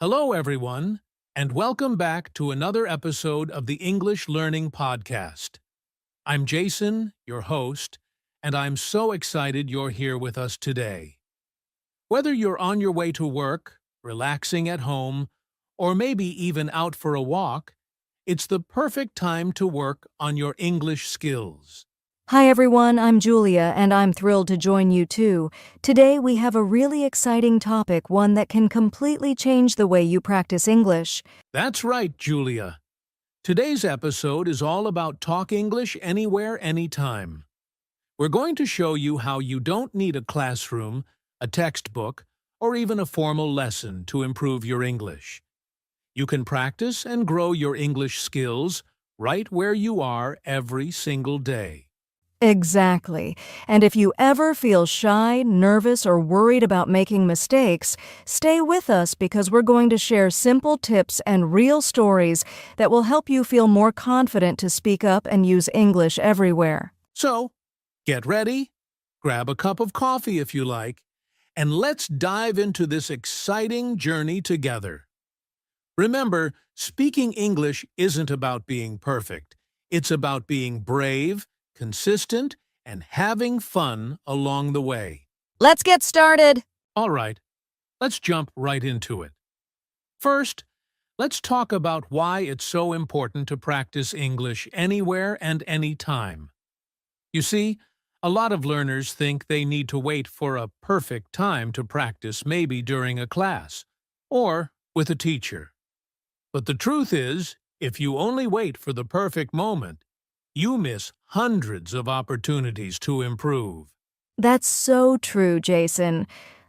Hello, everyone, and welcome back to another episode of the English Learning Podcast. I'm Jason, your host, and I'm so excited you're here with us today. Whether you're on your way to work, relaxing at home, or maybe even out for a walk, it's the perfect time to work on your English skills. Hi everyone, I'm Julia and I'm thrilled to join you too. Today we have a really exciting topic, one that can completely change the way you practice English. That's right, Julia. Today's episode is all about talk English anywhere, anytime. We're going to show you how you don't need a classroom, a textbook, or even a formal lesson to improve your English. You can practice and grow your English skills right where you are every single day. Exactly. And if you ever feel shy, nervous, or worried about making mistakes, stay with us because we're going to share simple tips and real stories that will help you feel more confident to speak up and use English everywhere. So, get ready, grab a cup of coffee if you like, and let's dive into this exciting journey together. Remember, speaking English isn't about being perfect. It's about being brave, consistent, and having fun along the way. Let's get started! All right, let's jump right into it. First, let's talk about why it's so important to practice English anywhere and anytime. You see, a lot of learners think they need to wait for a perfect time to practice, maybe during a class or with a teacher. But the truth is, if you only wait for the perfect moment, you miss hundreds of opportunities to improve. That's so true, Jason.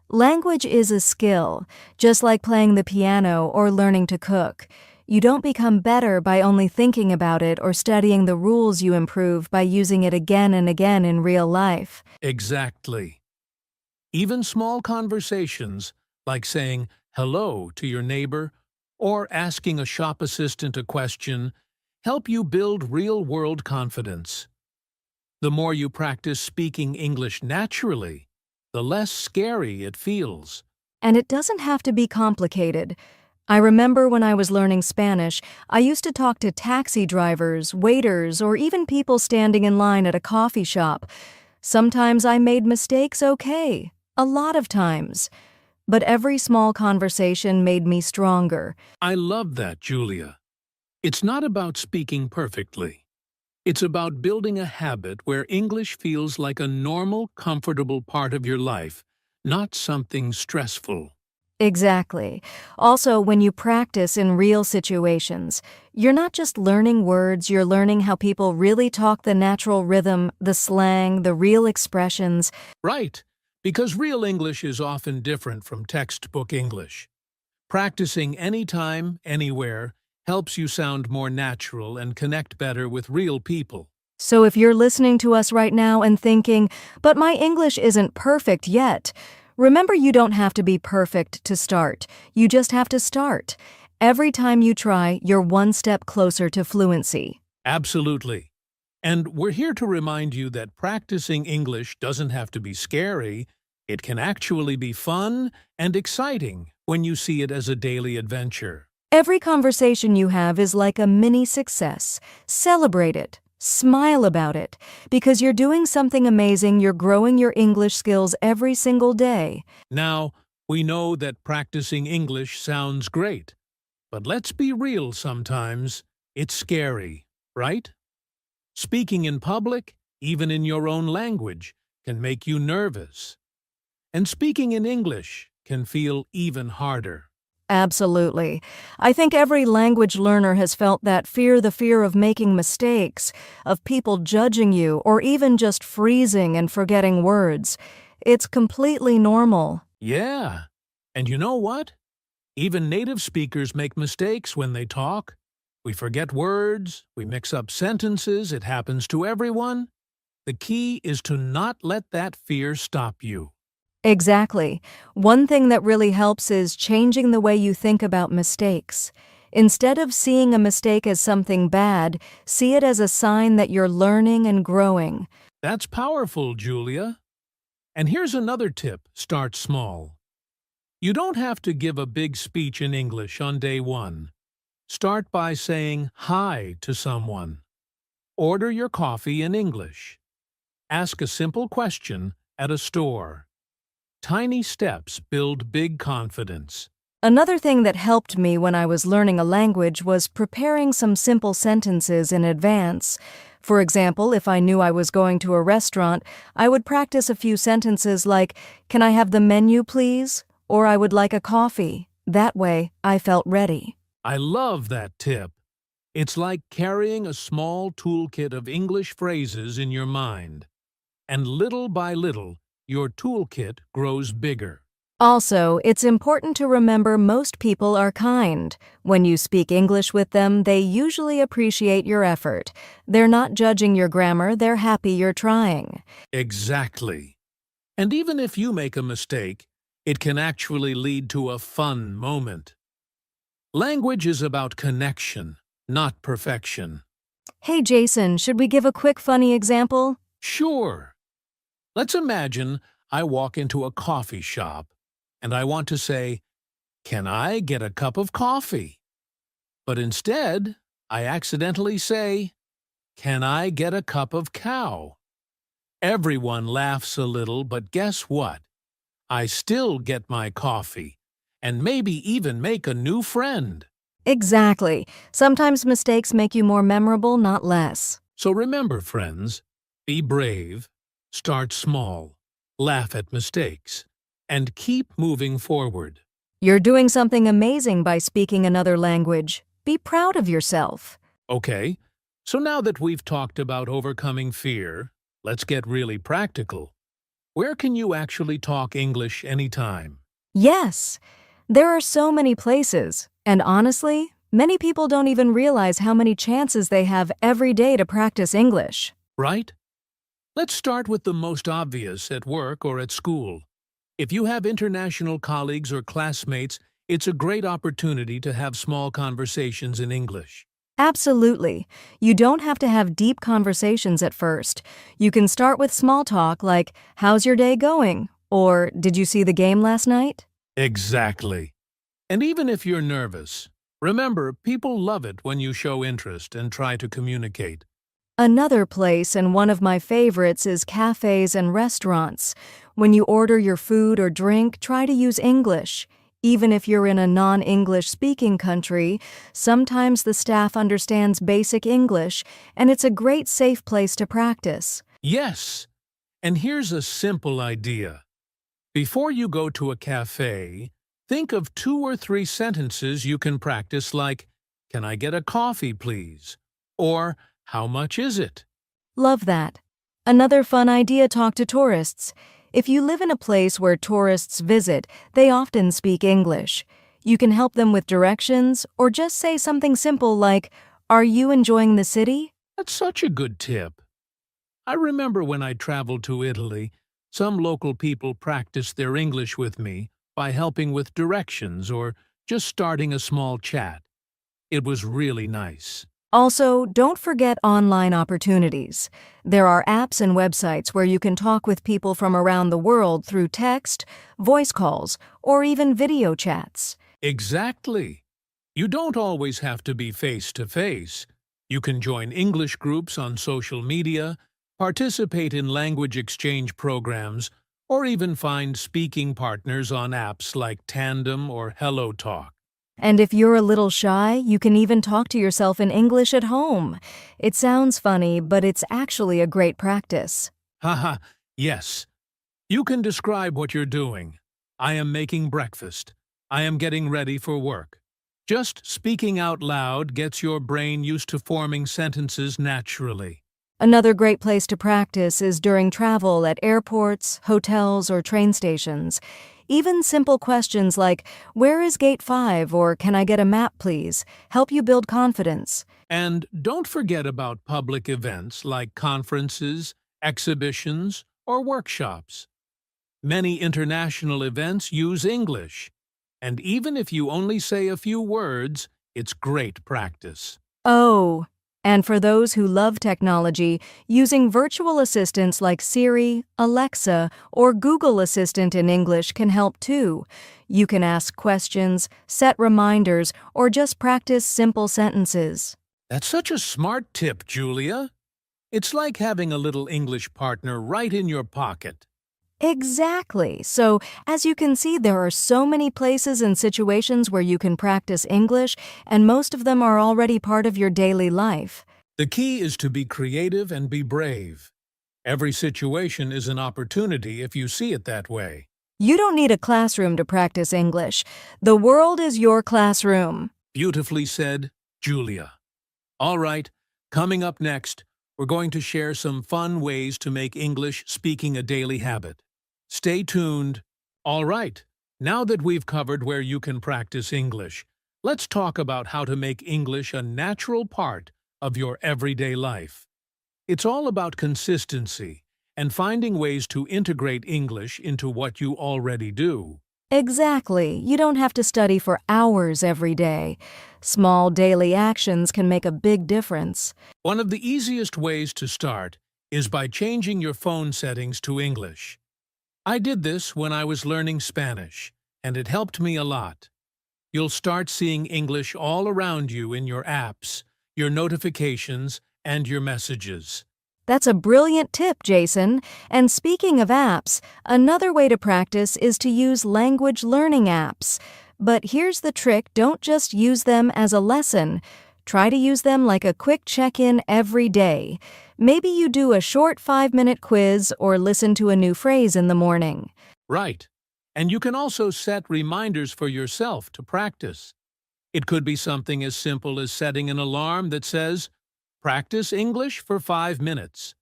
Language is a skill, just like playing the piano or learning to cook. You don't become better by only thinking about it or studying the rules. You improve by using it again and again in real life. Exactly. Even small conversations, like saying hello to your neighbor or asking a shop assistant a question, help you build real-world confidence. The more you practice speaking English naturally, the less scary it feels. And it doesn't have to be complicated. I remember when I was learning Spanish, I used to talk to taxi drivers, waiters, or even people standing in line at a coffee shop. Sometimes I made mistakes, okay, a lot of times. But every small conversation made me stronger. I love that, Julia. It's not about speaking perfectly. It's about building a habit where English feels like a normal, comfortable part of your life, not something stressful. Exactly. Also, when you practice in real situations, you're not just learning words, you're learning how people really talk, the natural rhythm, the slang, the real expressions. Right, because real English is often different from textbook English. Practicing anytime, anywhere, helps you sound more natural and connect better with real people. So if you're listening to us right now and thinking, but my English isn't perfect yet, remember you don't have to be perfect to start. You just have to start. Every time you try, you're one step closer to fluency. Absolutely. And we're here to remind you that practicing English doesn't have to be scary. It can actually be fun and exciting when you see it as a daily adventure. Every conversation you have is like a mini success. Celebrate it. Smile about it. Because you're doing something amazing, you're growing your English skills every single day. Now, we know that practicing English sounds great, but let's be real sometimes. It's scary, right? Speaking in public, even in your own language, can make you nervous. And speaking in English can feel even harder. Absolutely. I think every language learner has felt that fear, the fear of making mistakes, of people judging you, or even just freezing and forgetting words. It's completely normal. Yeah. And you know what? Even native speakers make mistakes when they talk. We forget words, we mix up sentences, it happens to everyone. The key is to not let that fear stop you. Exactly. One thing that really helps is changing the way you think about mistakes. Instead of seeing a mistake as something bad, see it as a sign that you're learning and growing. That's powerful, Julia. And here's another tip: start small. You don't have to give a big speech in English on day one. Start by saying hi to someone. Order your coffee in English. Ask a simple question at a store. Tiny steps build big confidence. Another thing that helped me when I was learning a language was preparing some simple sentences in advance. For example, if I knew I was going to a restaurant, I would practice a few sentences like, "Can I have the menu, please?" Or "I would like a coffee." That way, I felt ready. I love that tip. It's like carrying a small toolkit of English phrases in your mind. And little by little, your toolkit grows bigger. Also, it's important to remember most people are kind. When you speak English with them, they usually appreciate your effort. They're not judging your grammar, they're happy you're trying. Exactly. And even if you make a mistake, it can actually lead to a fun moment. Language is about connection, not perfection. Hey Jason, should we give a quick funny example? Sure. Let's imagine I walk into a coffee shop and I want to say, "Can I get a cup of coffee?" But instead, I accidentally say, "Can I get a cup of cow?" Everyone laughs a little, but guess what? I still get my coffee, and maybe even make a new friend. Exactly. Sometimes mistakes make you more memorable, not less. So remember, friends, be brave, start small, laugh at mistakes, and keep moving forward. You're doing something amazing by speaking another language. Be proud of yourself. Okay, so now that we've talked about overcoming fear, let's get really practical. Where can you actually talk English anytime? Yes, there are so many places, and honestly, many people don't even realize how many chances they have every day to practice English. Right? Let's start with the most obvious at work or at school. If you have international colleagues or classmates, it's a great opportunity to have small conversations in English. Absolutely. You don't have to have deep conversations at first. You can start with small talk like, "How's your day going?" Or "Did you see the game last night?" Exactly. And even if you're nervous, remember, people love it when you show interest and try to communicate. Another place, and one of my favorites, is cafes and restaurants. When you order your food or drink, try to use English. Even if you're in a non-English speaking country, sometimes the staff understands basic English, and it's a great safe place to practice. Yes, and here's a simple idea. Before you go to a cafe, think of 2 or 3 sentences you can practice like, "Can I get a coffee, please?" Or, "How much is it?" Love that. Another fun idea: talk to tourists. If you live in a place where tourists visit, they often speak English. You can help them with directions or just say something simple like, "Are you enjoying the city?" That's such a good tip. I remember when I traveled to Italy, some local people practiced their English with me by helping with directions or just starting a small chat. It was really nice. Also, don't forget online opportunities. There are apps and websites where you can talk with people from around the world through text, voice calls, or even video chats. Exactly. You don't always have to be face-to-face. You can join English groups on social media, participate in language exchange programs, or even find speaking partners on apps like Tandem or HelloTalk. And if you're a little shy, you can even talk to yourself in English at home. It sounds funny, but it's actually a great practice. Haha, yes. You can describe what you're doing. I am making breakfast. I am getting ready for work. Just speaking out loud gets your brain used to forming sentences naturally. Another great place to practice is during travel at airports, hotels, or train stations. Even simple questions like, "Where is Gate 5?" or "Can I get a map, please?" help you build confidence. And don't forget about public events like conferences, exhibitions, or workshops. Many international events use English, and even if you only say a few words, it's great practice. Oh, And for those who love technology, using virtual assistants like Siri, Alexa, or Google Assistant in English can help too. You can ask questions, set reminders, or just practice simple sentences. That's such a smart tip, Julia. It's like having a little English partner right in your pocket. Exactly. So, as you can see, there are so many places and situations where you can practice English, and most of them are already part of your daily life. The key is to be creative and be brave. Every situation is an opportunity if you see it that way. You don't need a classroom to practice English. The world is your classroom. Beautifully said, Julia. All right, coming up next, we're going to share some fun ways to make English speaking a daily habit. Stay tuned. All right, now that we've covered where you can practice English, let's talk about how to make English a natural part of your everyday life. It's all about consistency and finding ways to integrate English into what you already do. Exactly. You don't have to study for hours every day. Small daily actions can make a big difference. One of the easiest ways to start is by changing your phone settings to English. I did this when I was learning Spanish, and it helped me a lot. You'll start seeing English all around you in your apps, your notifications, and your messages. That's a brilliant tip, Jason. And speaking of apps, another way to practice is to use language learning apps. But here's the trick, don't just use them as a lesson. Try to use them like a quick check-in every day. Maybe you do a short 5-minute quiz or listen to a new phrase in the morning. Right. And you can also set reminders for yourself to practice. It could be something as simple as setting an alarm that says, "Practice English for 5 minutes."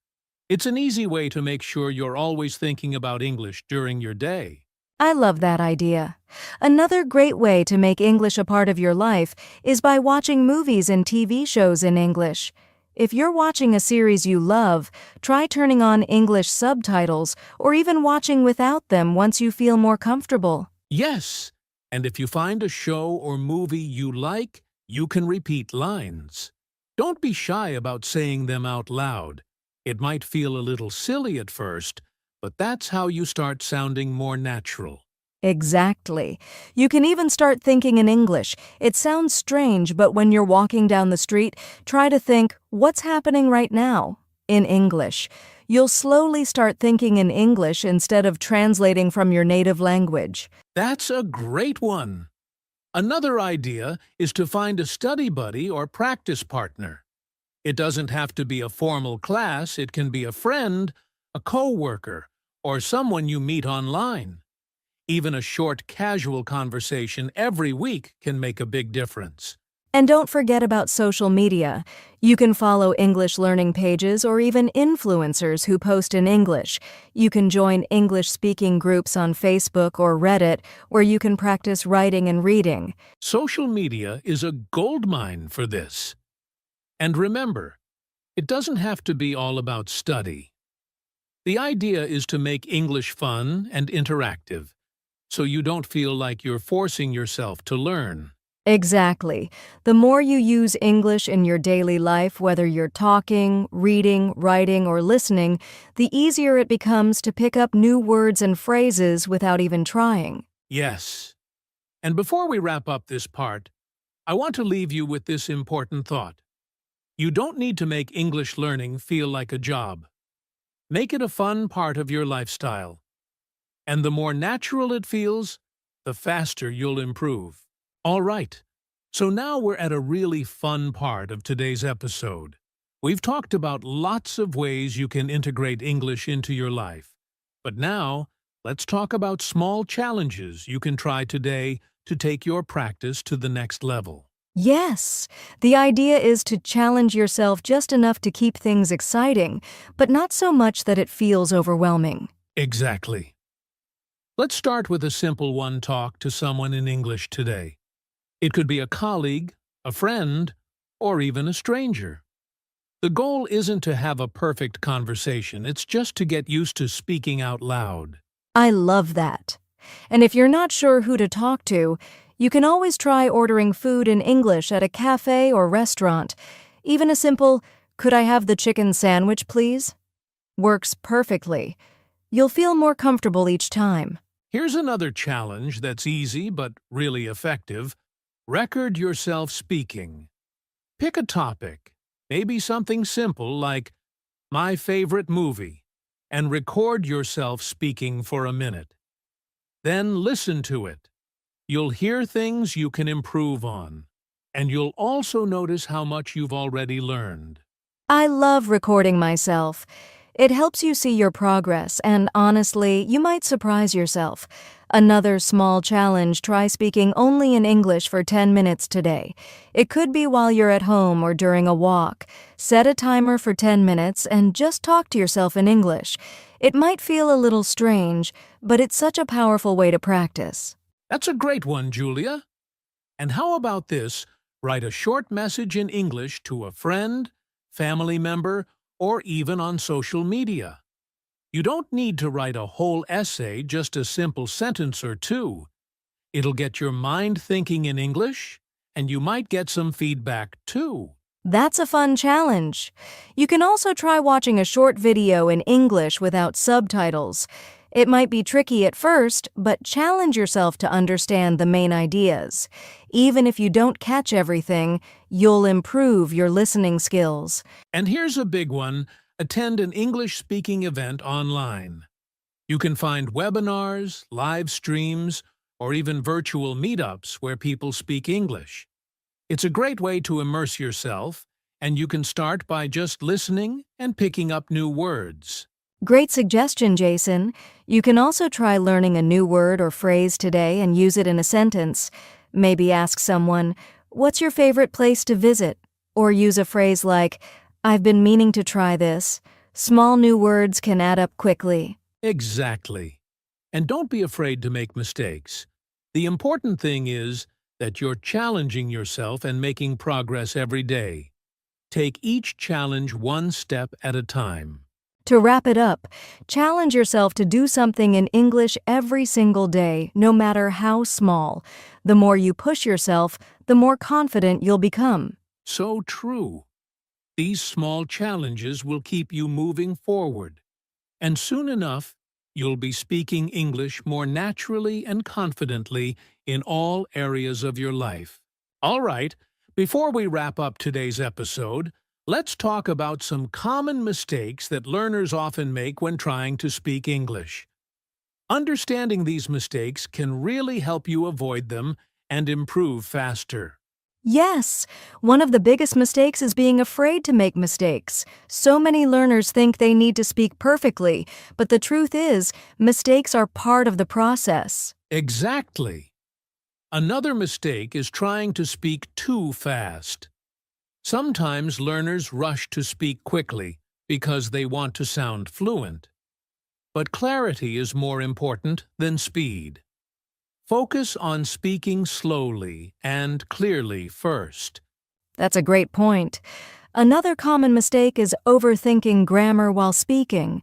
It's an easy way to make sure you're always thinking about English during your day. I love that idea. Another great way to make English a part of your life is by watching movies and TV shows in English. If you're watching a series you love, try turning on English subtitles or even watching without them once you feel more comfortable. Yes, and if you find a show or movie you like, you can repeat lines. Don't be shy about saying them out loud. It might feel a little silly at first, but that's how you start sounding more natural. Exactly. You can even start thinking in English. It sounds strange, but when you're walking down the street, try to think, what's happening right now? In English. You'll slowly start thinking in English instead of translating from your native language. That's a great one. Another idea is to find a study buddy or practice partner. It doesn't have to be a formal class, it can be a friend, a coworker, or someone you meet online. Even a short, casual conversation every week can make a big difference. And don't forget about social media. You can follow English learning pages or even influencers who post in English. You can join English-speaking groups on Facebook or Reddit where you can practice writing and reading. Social media is a goldmine for this. And remember, it doesn't have to be all about study. The idea is to make English fun and interactive, so you don't feel like you're forcing yourself to learn. Exactly. The more you use English in your daily life, whether you're talking, reading, writing, or listening, the easier it becomes to pick up new words and phrases without even trying. Yes. And before we wrap up this part, I want to leave you with this important thought. You don't need to make English learning feel like a job. Make it a fun part of your lifestyle. And the more natural it feels, the faster you'll improve. All right, so now we're at a really fun part of today's episode. We've talked about lots of ways you can integrate English into your life. But now, let's talk about small challenges you can try today to take your practice to the next level. Yes, the idea is to challenge yourself just enough to keep things exciting, but not so much that it feels overwhelming. Exactly. Let's start with a simple one. Talk to someone in English today. It could be a colleague, a friend, or even a stranger. The goal isn't to have a perfect conversation, it's just to get used to speaking out loud. I love that. And if you're not sure who to talk to, you can always try ordering food in English at a cafe or restaurant. Even a simple, "Could I have the chicken sandwich, please?" works perfectly. You'll feel more comfortable each time. Here's another challenge that's easy but really effective. Record yourself speaking. Pick a topic, maybe something simple like my favorite movie, and record yourself speaking for a minute. Then listen to it. You'll hear things you can improve on, and you'll also notice how much you've already learned. I love recording myself. It helps you see your progress, and honestly, you might surprise yourself. Another small challenge: try speaking only in English for 10 minutes today. It could be while you're at home or during a walk. Set a timer for 10 minutes and just talk to yourself in English. It might feel a little strange, but it's such a powerful way to practice. That's a great one, Julia. And how about this? Write a short message in English to a friend, family member, or even on social media. You don't need to write a whole essay, just a simple sentence or two. It'll get your mind thinking in English, and you might get some feedback too. That's a fun challenge. You can also try watching a short video in English without subtitles. It might be tricky at first, but challenge yourself to understand the main ideas. Even if you don't catch everything, you'll improve your listening skills. And here's a big one: attend an English-speaking event online. You can find webinars, live streams, or even virtual meetups where people speak English. It's a great way to immerse yourself, and you can start by just listening and picking up new words. Great suggestion, Jason. You can also try learning a new word or phrase today and use it in a sentence. Maybe ask someone, "What's your favorite place to visit?" Or use a phrase like, "I've been meaning to try this." Small new words can add up quickly. Exactly. And don't be afraid to make mistakes. The important thing is that you're challenging yourself and making progress every day. Take each challenge one step at a time. To wrap it up, challenge yourself to do something in English every single day, no matter how small. The more you push yourself, the more confident you'll become. So true. These small challenges will keep you moving forward. And soon enough, you'll be speaking English more naturally and confidently in all areas of your life. All right, before we wrap up today's episode, let's talk about some common mistakes that learners often make when trying to speak English. Understanding these mistakes can really help you avoid them and improve faster. Yes, one of the biggest mistakes is being afraid to make mistakes. So many learners think they need to speak perfectly, but the truth is, mistakes are part of the process. Exactly. Another mistake is trying to speak too fast. Sometimes learners rush to speak quickly because they want to sound fluent. But clarity is more important than speed. Focus on speaking slowly and clearly first. That's a great point. Another common mistake is overthinking grammar while speaking.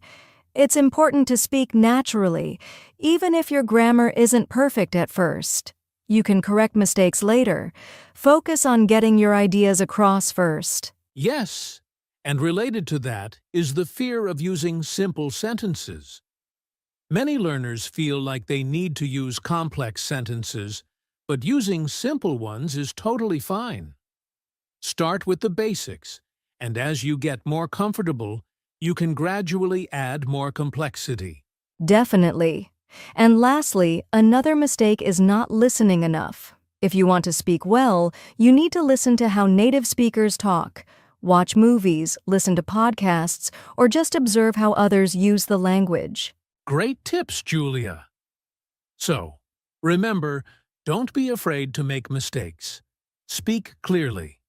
It's important to speak naturally, even if your grammar isn't perfect at first. You can correct mistakes later. Focus on getting your ideas across first. Yes, and related to that is the fear of using simple sentences. Many learners feel like they need to use complex sentences, but using simple ones is totally fine. Start with the basics, and as you get more comfortable, you can gradually add more complexity. Definitely. And lastly, another mistake is not listening enough. If you want to speak well, you need to listen to how native speakers talk. Watch movies, listen to podcasts, or just observe how others use the language. Great tips, Julia. So, remember, don't be afraid to make mistakes. Speak clearly,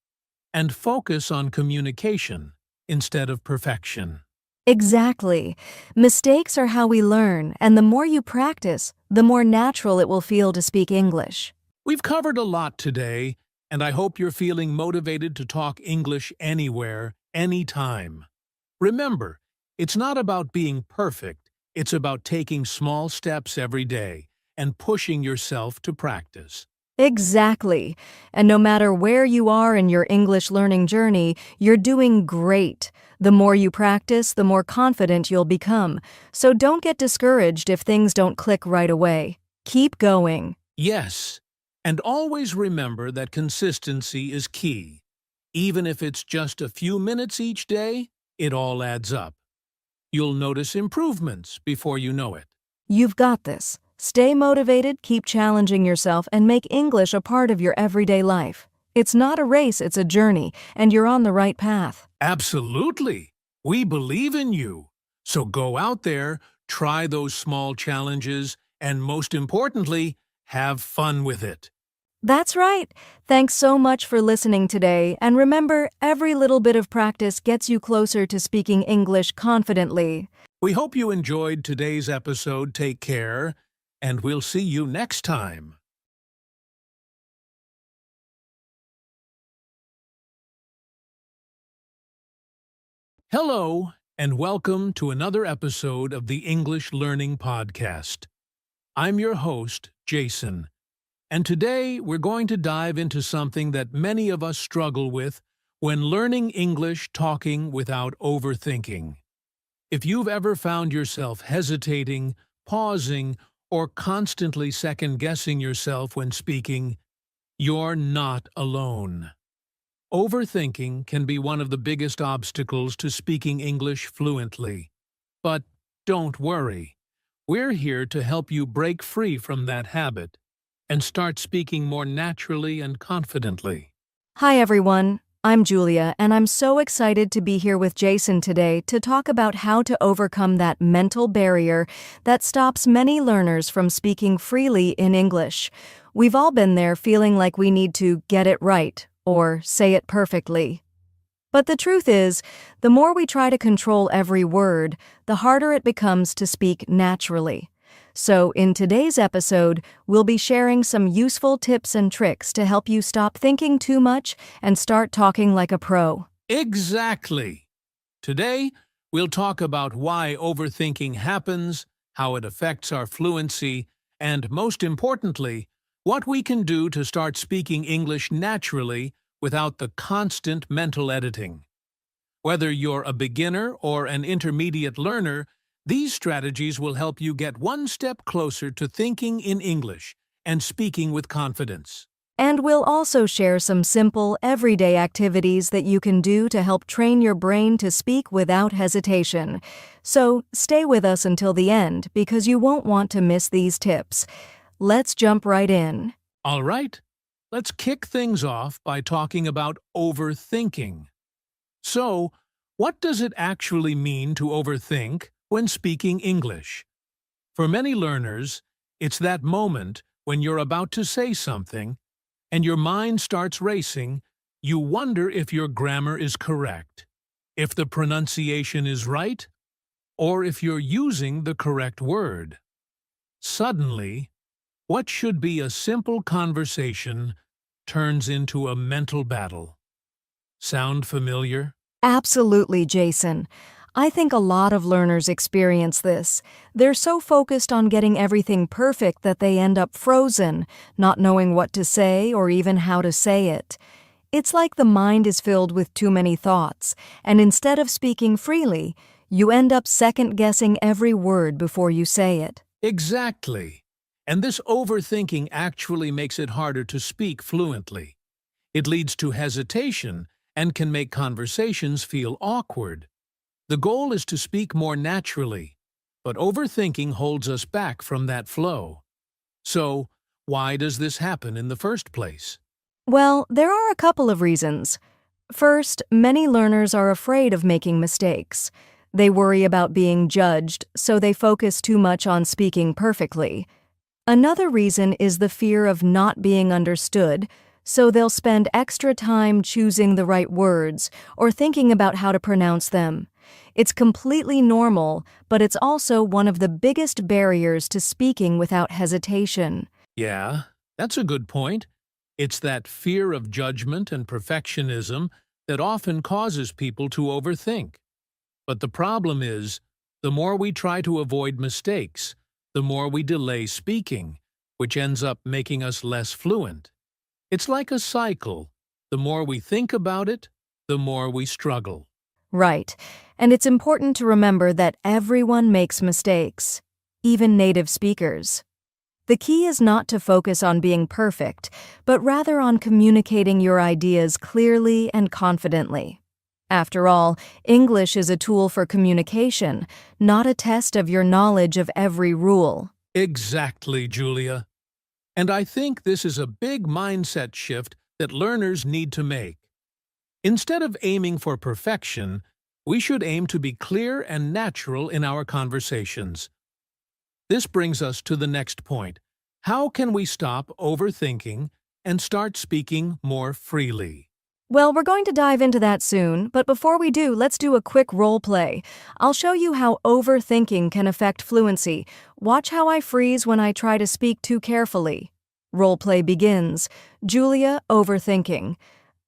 and focus on communication instead of perfection. Exactly. Mistakes are how we learn, and the more you practice, the more natural it will feel to speak English. We've covered a lot today, and I hope you're feeling motivated to talk English anywhere, anytime. Remember, it's not about being perfect. It's about taking small steps every day and pushing yourself to practice. Exactly. And no matter where you are in your English learning journey, you're doing great. The more you practice, the more confident you'll become. So don't get discouraged if things don't click right away. Keep going. Yes, and always remember that consistency is key. Even if it's just a few minutes each day, it all adds up. You'll notice improvements before you know it. You've got this. Stay motivated, keep challenging yourself, and make English a part of your everyday life. It's not a race, it's a journey, and you're on the right path. Absolutely. We believe in you. So go out there, try those small challenges, and most importantly, have fun with it. That's right. Thanks so much for listening today, and remember, every little bit of practice gets you closer to speaking English confidently. We hope you enjoyed today's episode. Take care, and we'll see you next time. Hello, and welcome to another episode of the English Learning Podcast. I'm your host, Jason, and today we're going to dive into something that many of us struggle with when learning English talking without overthinking. If you've ever found yourself hesitating, pausing, or constantly second-guessing yourself when speaking, you're not alone. Overthinking can be one of the biggest obstacles to speaking English fluently. But don't worry. We're here to help you break free from that habit and start speaking more naturally and confidently. Hi, everyone. I'm Julia, and I'm so excited to be here with Jason today to talk about how to overcome that mental barrier that stops many learners from speaking freely in English. We've all been there, feeling like we need to get it right or say it perfectly. But the truth is, the more we try to control every word, the harder it becomes to speak naturally. So, in today's episode, we'll be sharing some useful tips and tricks to help you stop thinking too much and start talking like a pro. Exactly. Today, we'll talk about why overthinking happens, how it affects our fluency, and most importantly, what we can do to start speaking English naturally without the constant mental editing. Whether you're a beginner or an intermediate learner, these strategies will help you get one step closer to thinking in English and speaking with confidence. And we'll also share some simple, everyday activities that you can do to help train your brain to speak without hesitation. So, stay with us until the end because you won't want to miss these tips. Let's jump right in. All right, let's kick things off by talking about overthinking. So, what does it actually mean to overthink when speaking English? For many learners, it's that moment when you're about to say something and your mind starts racing. You wonder if your grammar is correct, if the pronunciation is right, or if you're using the correct word. Suddenly, what should be a simple conversation turns into a mental battle. Sound familiar? Absolutely, Jason. I think a lot of learners experience this. They're so focused on getting everything perfect that they end up frozen, not knowing what to say or even how to say it. It's like the mind is filled with too many thoughts, and instead of speaking freely, you end up second-guessing every word before you say it. Exactly. And this overthinking actually makes it harder to speak fluently. It leads to hesitation and can make conversations feel awkward. The goal is to speak more naturally, but overthinking holds us back from that flow. So, why does this happen in the first place? Well, there are a couple of reasons. First, many learners are afraid of making mistakes. They worry about being judged, so they focus too much on speaking perfectly. Another reason is the fear of not being understood, so they'll spend extra time choosing the right words or thinking about how to pronounce them. It's completely normal, but it's also one of the biggest barriers to speaking without hesitation. Yeah, that's a good point. It's that fear of judgment and perfectionism that often causes people to overthink. But the problem is, the more we try to avoid mistakes, the more we delay speaking, which ends up making us less fluent. It's like a cycle. The more we think about it, the more we struggle. Right. And it's important to remember that everyone makes mistakes, even native speakers. The key is not to focus on being perfect, but rather on communicating your ideas clearly and confidently. After all, English is a tool for communication, not a test of your knowledge of every rule. Exactly, Julia. And I think this is a big mindset shift that learners need to make. Instead of aiming for perfection, we should aim to be clear and natural in our conversations. This brings us to the next point. How can we stop overthinking and start speaking more freely? Well, we're going to dive into that soon, but before we do, let's do a quick role play. I'll show you how overthinking can affect fluency. Watch how I freeze when I try to speak too carefully. Role play begins. Julia, overthinking.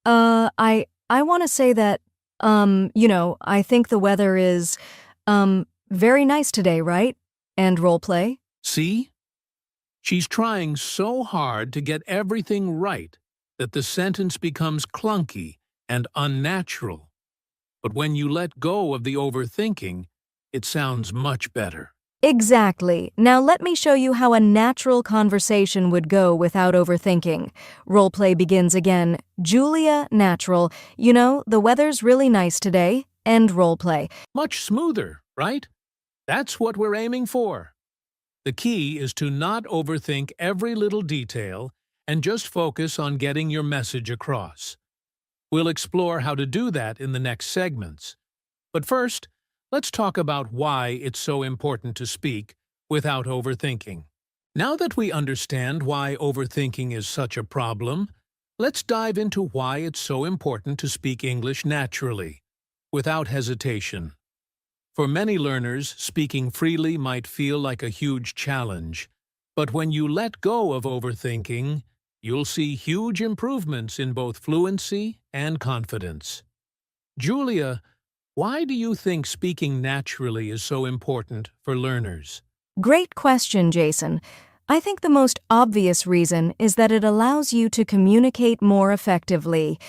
I want to say that, I think the weather is, very nice today, right? And role play. See? She's trying so hard to get everything right that the sentence becomes clunky and unnatural. But when you let go of the overthinking, it sounds much better. Exactly. Now let me show you how a natural conversation would go without overthinking. Role play begins again. Julia, natural. The weather's really nice today. End role play. Much smoother, right? That's what we're aiming for. The key is to not overthink every little detail and just focus on getting your message across. We'll explore how to do that in the next segments. But first, let's talk about why it's so important to speak without overthinking. Now that we understand why overthinking is such a problem, let's dive into why it's so important to speak English naturally, without hesitation. For many learners, speaking freely might feel like a huge challenge, but when you let go of overthinking, you'll see huge improvements in both fluency and confidence. Julia, why do you think speaking naturally is so important for learners? Great question, Jason. I think the most obvious reason is that it allows you to communicate more effectively.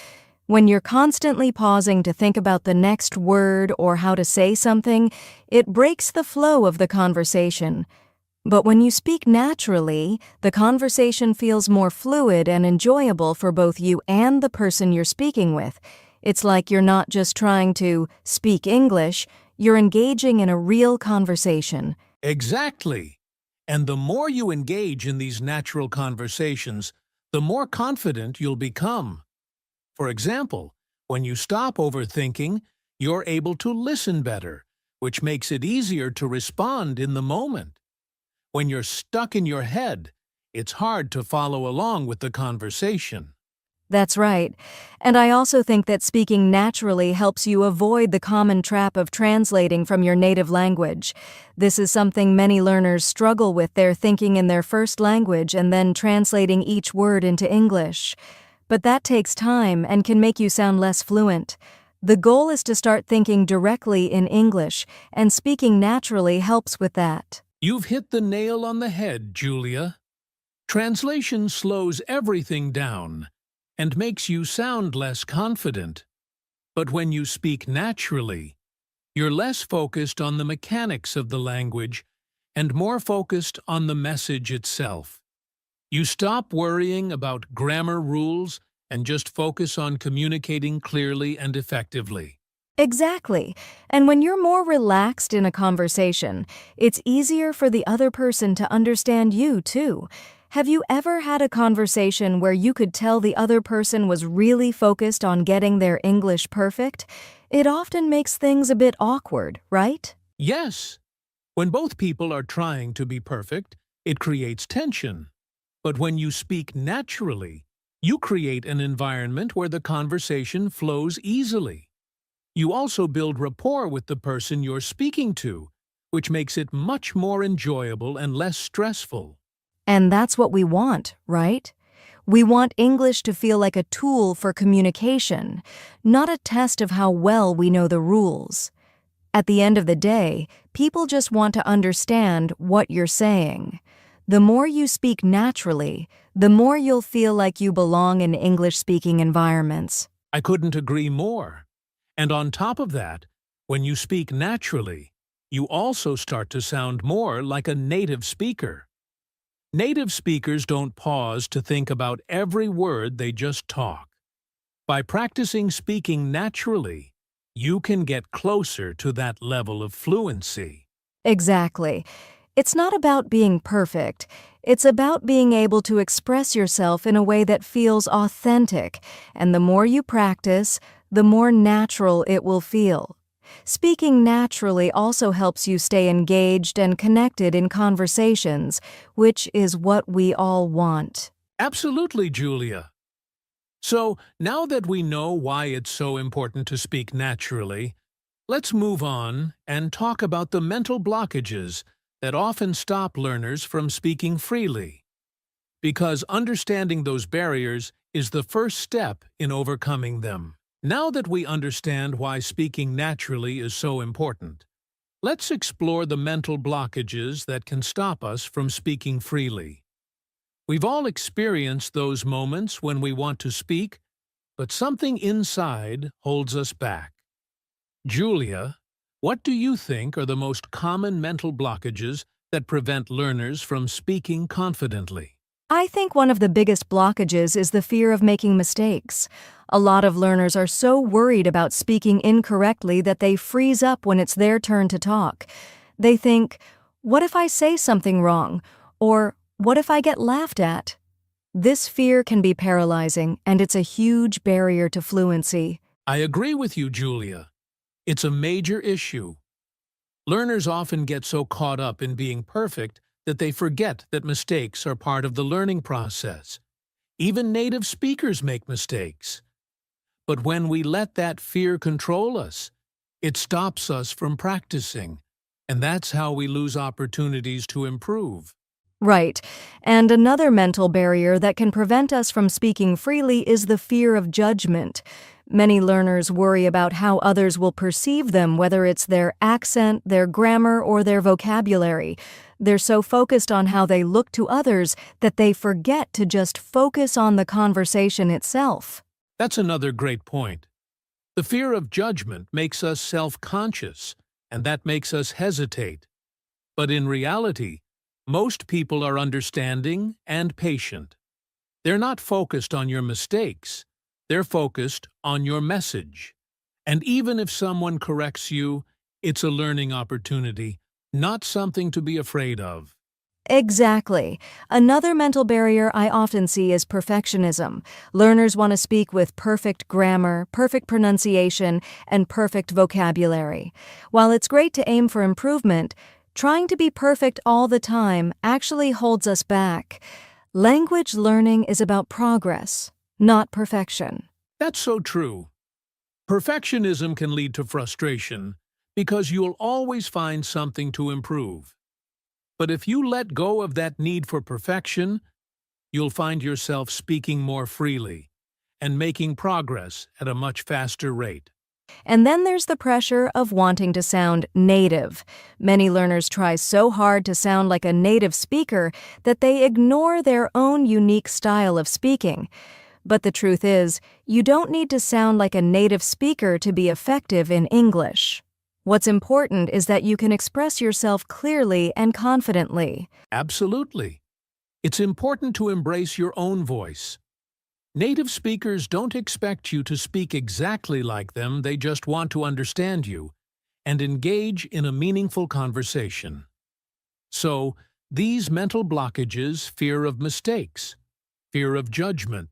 When you're constantly pausing to think about the next word or how to say something, it breaks the flow of the conversation. But when you speak naturally, the conversation feels more fluid and enjoyable for both you and the person you're speaking with. It's like you're not just trying to speak English, you're engaging in a real conversation. Exactly. And the more you engage in these natural conversations, the more confident you'll become. For example, when you stop overthinking, you're able to listen better, which makes it easier to respond in the moment. When you're stuck in your head, it's hard to follow along with the conversation. That's right. And I also think that speaking naturally helps you avoid the common trap of translating from your native language. This is something many learners struggle with. They're thinking in their first language and then translating each word into English. But that takes time and can make you sound less fluent. The goal is to start thinking directly in English, and speaking naturally helps with that. You've hit the nail on the head, Julia. Translation slows everything down and makes you sound less confident. But when you speak naturally, you're less focused on the mechanics of the language and more focused on the message itself. You stop worrying about grammar rules and just focus on communicating clearly and effectively. Exactly. And when you're more relaxed in a conversation, it's easier for the other person to understand you, too. Have you ever had a conversation where you could tell the other person was really focused on getting their English perfect? It often makes things a bit awkward, right? Yes, when both people are trying to be perfect, it creates tension. But when you speak naturally, you create an environment where the conversation flows easily. You also build rapport with the person you're speaking to, which makes it much more enjoyable and less stressful. And that's what we want, right? We want English to feel like a tool for communication, not a test of how well we know the rules. At the end of the day, people just want to understand what you're saying. The more you speak naturally, the more you'll feel like you belong in English-speaking environments. I couldn't agree more. And on top of that, when you speak naturally, you also start to sound more like a native speaker. Native speakers don't pause to think about every word they just talk. By practicing speaking naturally, you can get closer to that level of fluency. Exactly. It's not about being perfect. It's about being able to express yourself in a way that feels authentic, and the more you practice, the more natural it will feel. Speaking naturally also helps you stay engaged and connected in conversations, which is what we all want. Absolutely, Julia. So, now that we know why it's so important to speak naturally, let's move on and talk about the mental blockages that often stop learners from speaking freely. Because understanding those barriers is the first step in overcoming them. Now that we understand why speaking naturally is so important, let's explore the mental blockages that can stop us from speaking freely. We've all experienced those moments when we want to speak, but something inside holds us back. Julia, what do you think are the most common mental blockages that prevent learners from speaking confidently? I think one of the biggest blockages is the fear of making mistakes. A lot of learners are so worried about speaking incorrectly that they freeze up when it's their turn to talk. They think, what if I say something wrong? Or what if I get laughed at? This fear can be paralyzing, and it's a huge barrier to fluency. I agree with you, Julia. It's a major issue. Learners often get so caught up in being perfect that they forget that mistakes are part of the learning process. Even native speakers make mistakes. But when we let that fear control us, it stops us from practicing, and that's how we lose opportunities to improve. Right. And another mental barrier that can prevent us from speaking freely is the fear of judgment. Many learners worry about how others will perceive them, whether it's their accent, their grammar, or their vocabulary. They're so focused on how they look to others that they forget to just focus on the conversation itself. That's another great point. The fear of judgment makes us self-conscious, and that makes us hesitate. But in reality, most people are understanding and patient. They're not focused on your mistakes. They're focused on your message. And even if someone corrects you, it's a learning opportunity, not something to be afraid of. Exactly. Another mental barrier I often see is perfectionism. Learners want to speak with perfect grammar, perfect pronunciation, and perfect vocabulary. While it's great to aim for improvement, trying to be perfect all the time actually holds us back. Language learning is about progress, not perfection. That's so true. Perfectionism can lead to frustration because you'll always find something to improve. But if you let go of that need for perfection, you'll find yourself speaking more freely and making progress at a much faster rate. And then there's the pressure of wanting to sound native. Many learners try so hard to sound like a native speaker that they ignore their own unique style of speaking. But the truth is, you don't need to sound like a native speaker to be effective in English. What's important is that you can express yourself clearly and confidently. Absolutely. It's important to embrace your own voice. Native speakers don't expect you to speak exactly like them, they just want to understand you and engage in a meaningful conversation. So, these mental blockages, fear of mistakes, fear of judgment,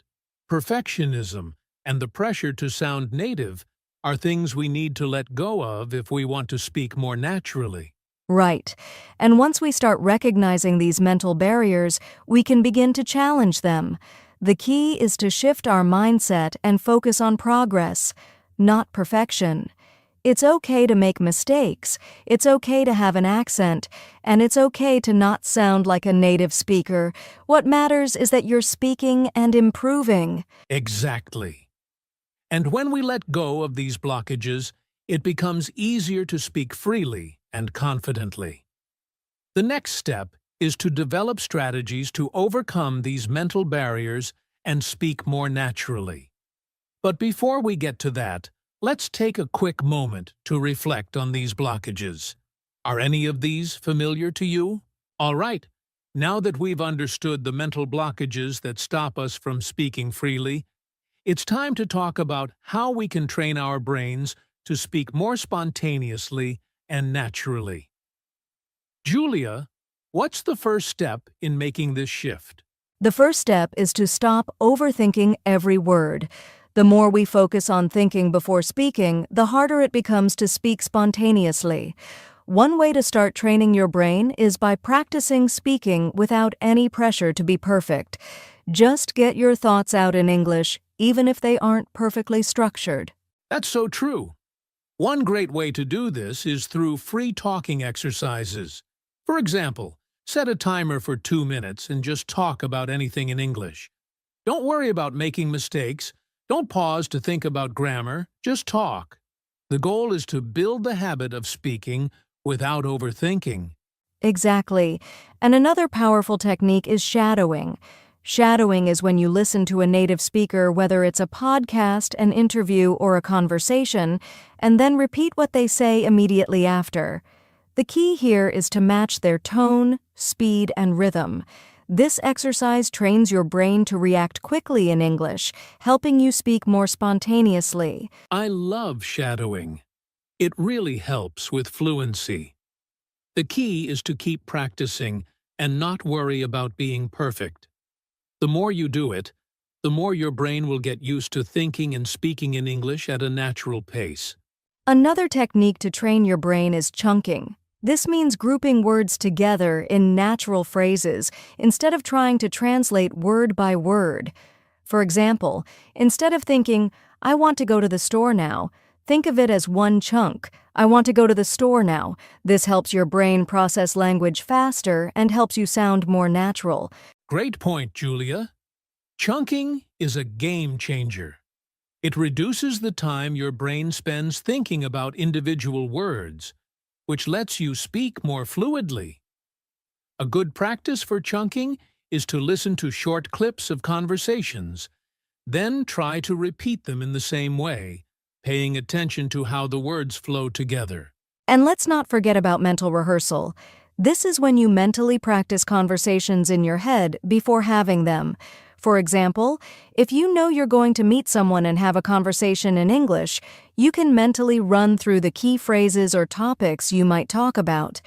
perfectionism, and the pressure to sound native are things we need to let go of if we want to speak more naturally. Right. And once we start recognizing these mental barriers, we can begin to challenge them. The key is to shift our mindset and focus on progress, not perfection. It's okay to make mistakes, it's okay to have an accent, and it's okay to not sound like a native speaker. What matters is that you're speaking and improving. Exactly. And when we let go of these blockages, it becomes easier to speak freely and confidently. The next step is to develop strategies to overcome these mental barriers and speak more naturally. But before we get to that, let's take a quick moment to reflect on these blockages. Are any of these familiar to you? All right, now that we've understood the mental blockages that stop us from speaking freely, it's time to talk about how we can train our brains to speak more spontaneously and naturally. Julia, what's the first step in making this shift? The first step is to stop overthinking every word. The more we focus on thinking before speaking, the harder it becomes to speak spontaneously. One way to start training your brain is by practicing speaking without any pressure to be perfect. Just get your thoughts out in English, even if they aren't perfectly structured. That's so true. One great way to do this is through free talking exercises. For example, set a timer for 2 minutes and just talk about anything in English. Don't worry about making mistakes. Don't pause to think about grammar. Just talk. The goal is to build the habit of speaking without overthinking. Exactly. And another powerful technique is shadowing. Shadowing is when you listen to a native speaker, whether it's a podcast, an interview, or a conversation, and then repeat what they say immediately after. The key here is to match their tone, speed, and rhythm. This exercise trains your brain to react quickly in English, helping you speak more spontaneously. I love shadowing. It really helps with fluency. The key is to keep practicing and not worry about being perfect. The more you do it, the more your brain will get used to thinking and speaking in English at a natural pace. Another technique to train your brain is chunking. This means grouping words together in natural phrases instead of trying to translate word by word. For example, instead of thinking, "I want to go to the store now," think of it as one chunk. "I want to go to the store now." This helps your brain process language faster and helps you sound more natural. Great point, Julia. Chunking is a game changer. It reduces the time your brain spends thinking about individual words, which lets you speak more fluidly. A good practice for chunking is to listen to short clips of conversations, then try to repeat them in the same way, paying attention to how the words flow together. And let's not forget about mental rehearsal. This is when you mentally practice conversations in your head before having them. For example, if you know you're going to meet someone and have a conversation in English, you can mentally run through the key phrases or topics you might talk about.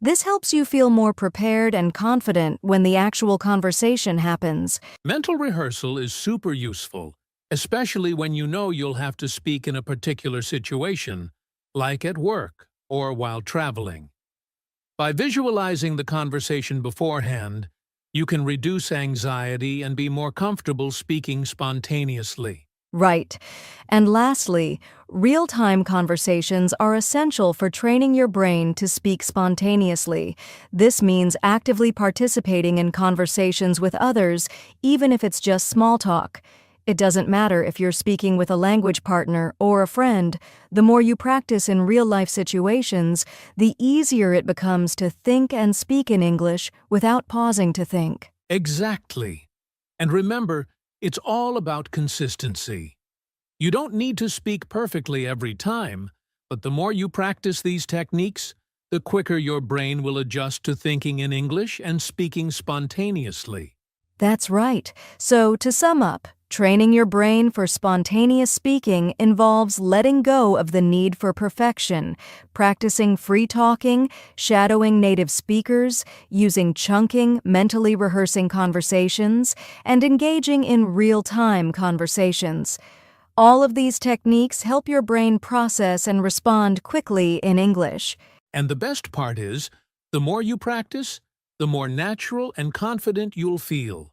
This helps you feel more prepared and confident when the actual conversation happens. Mental rehearsal is super useful, especially when you know you'll have to speak in a particular situation, like at work or while traveling. By visualizing the conversation beforehand, you can reduce anxiety and be more comfortable speaking spontaneously. Right. And lastly, real-time conversations are essential for training your brain to speak spontaneously. This means actively participating in conversations with others, even if it's just small talk. It doesn't matter if you're speaking with a language partner or a friend. The more you practice in real-life situations, the easier it becomes to think and speak in English without pausing to think. Exactly. And remember, it's all about consistency. You don't need to speak perfectly every time, but the more you practice these techniques, the quicker your brain will adjust to thinking in English and speaking spontaneously. That's right. So, to sum up, training your brain for spontaneous speaking involves letting go of the need for perfection, practicing free talking, shadowing native speakers, using chunking, mentally rehearsing conversations, and engaging in real-time conversations. All of these techniques help your brain process and respond quickly in English. And the best part is, the more you practice, the more natural and confident you'll feel.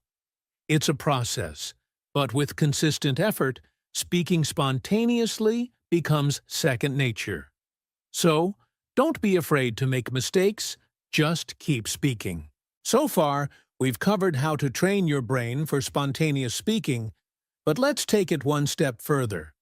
It's a process, but with consistent effort, speaking spontaneously becomes second nature. So, don't be afraid to make mistakes, just keep speaking. So far, we've covered how to train your brain for spontaneous speaking, but let's take it one step further.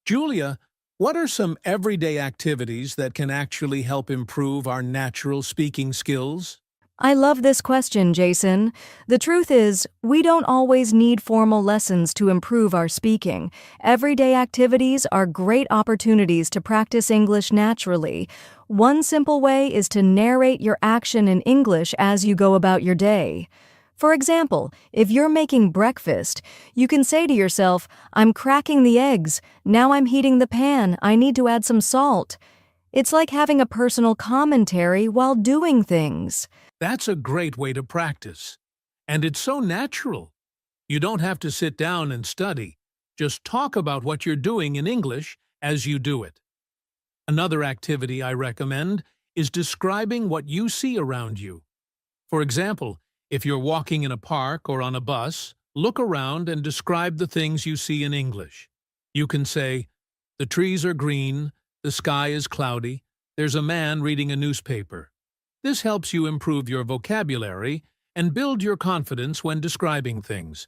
Julia, what are some everyday activities that can actually help improve our natural speaking skills? I love this question, Jason. The truth is, we don't always need formal lessons to improve our speaking. Everyday activities are great opportunities to practice English naturally. One simple way is to narrate your action in English as you go about your day. For example, if you're making breakfast, you can say to yourself, "I'm cracking the eggs. Now I'm heating the pan. I need to add some salt." It's like having a personal commentary while doing things. That's a great way to practice. And it's so natural. You don't have to sit down and study. Just talk about what you're doing in English as you do it. Another activity I recommend is describing what you see around you. For example, if you're walking in a park or on a bus, look around and describe the things you see in English. You can say, "The trees are green, the sky is cloudy, there's a man reading a newspaper." This helps you improve your vocabulary and build your confidence when describing things.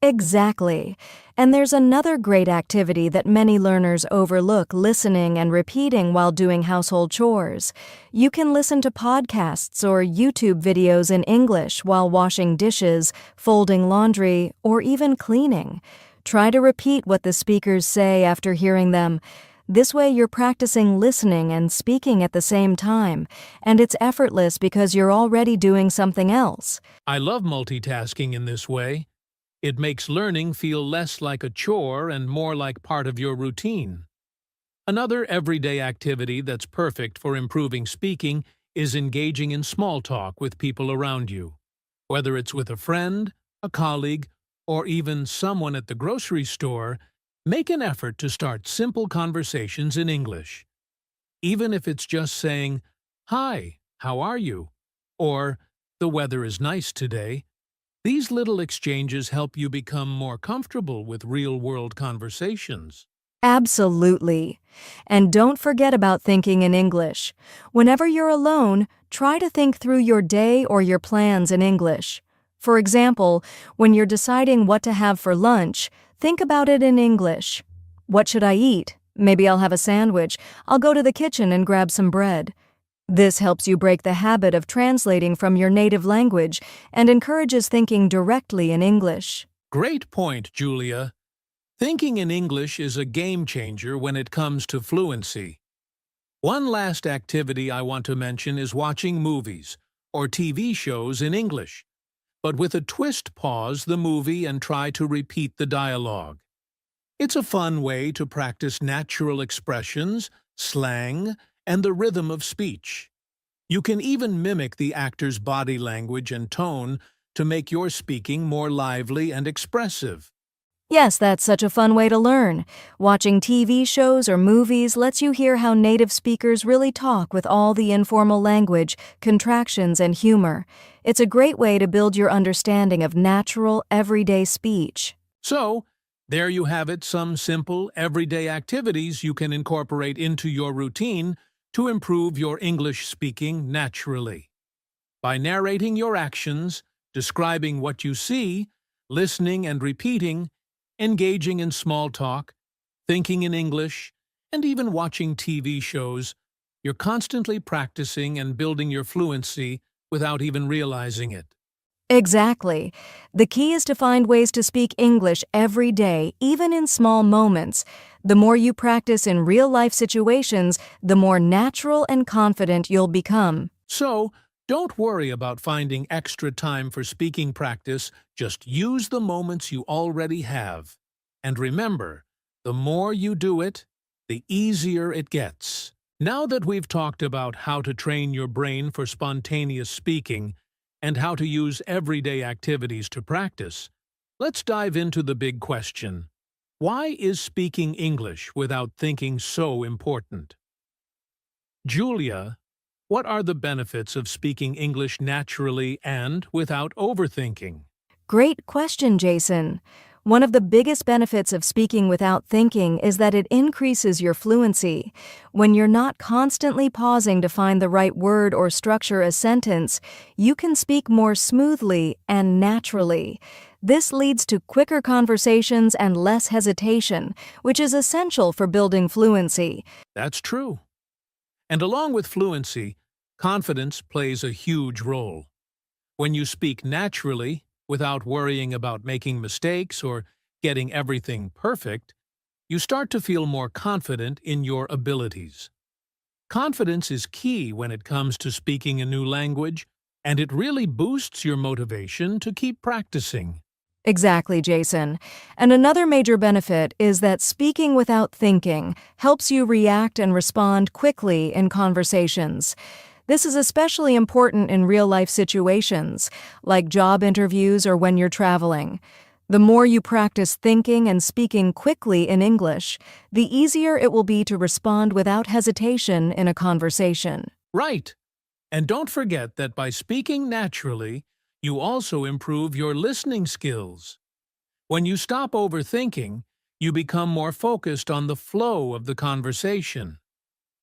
Exactly. And there's another great activity that many learners overlook: listening and repeating while doing household chores. You can listen to podcasts or YouTube videos in English while washing dishes, folding laundry, or even cleaning. Try to repeat what the speakers say after hearing them. This way you're practicing listening and speaking at the same time, and it's effortless because you're already doing something else. I love multitasking in this way. It makes learning feel less like a chore and more like part of your routine. Another everyday activity that's perfect for improving speaking is engaging in small talk with people around you. Whether it's with a friend, a colleague, or even someone at the grocery store, make an effort to start simple conversations in English. Even if it's just saying, "Hi, how are you?" or "The weather is nice today." These little exchanges help you become more comfortable with real-world conversations. Absolutely. And don't forget about thinking in English. Whenever you're alone, try to think through your day or your plans in English. For example, when you're deciding what to have for lunch, think about it in English. What should I eat? Maybe I'll have a sandwich. I'll go to the kitchen and grab some bread. This helps you break the habit of translating from your native language and encourages thinking directly in English. Great point, Julia. Thinking in English is a game changer when it comes to fluency. One last activity I want to mention is watching movies or TV shows in English, but with a twist: pause the movie and try to repeat the dialogue. It's a fun way to practice natural expressions, slang, and the rhythm of speech. You can even mimic the actor's body language and tone to make your speaking more lively and expressive. Yes, that's such a fun way to learn. Watching TV shows or movies lets you hear how native speakers really talk with all the informal language, contractions, and humor. It's a great way to build your understanding of natural, everyday speech. So, there you have it, some simple, everyday activities you can incorporate into your routine to improve your English speaking naturally. By narrating your actions, describing what you see, listening and repeating, engaging in small talk, thinking in English, and even watching TV shows, you're constantly practicing and building your fluency without even realizing it. Exactly. The key is to find ways to speak English every day, even in small moments. The more you practice in real-life situations, the more natural and confident you'll become. So, don't worry about finding extra time for speaking practice, just use the moments you already have. And remember, the more you do it, the easier it gets. Now that we've talked about how to train your brain for spontaneous speaking and how to use everyday activities to practice, let's dive into the big question. Why is speaking English without thinking so important? Julia, what are the benefits of speaking English naturally and without overthinking? Great question, Jason. One of the biggest benefits of speaking without thinking is that it increases your fluency. When you're not constantly pausing to find the right word or structure a sentence, you can speak more smoothly and naturally. This leads to quicker conversations and less hesitation, which is essential for building fluency. That's true. And along with fluency, confidence plays a huge role. When you speak naturally, without worrying about making mistakes or getting everything perfect, you start to feel more confident in your abilities. Confidence is key when it comes to speaking a new language, and it really boosts your motivation to keep practicing. Exactly, Jason. And another major benefit is that speaking without thinking helps you react and respond quickly in conversations. This is especially important in real-life situations, like job interviews or when you're traveling. The more you practice thinking and speaking quickly in English, the easier it will be to respond without hesitation in a conversation. Right. And don't forget that by speaking naturally, you also improve your listening skills. When you stop overthinking, you become more focused on the flow of the conversation.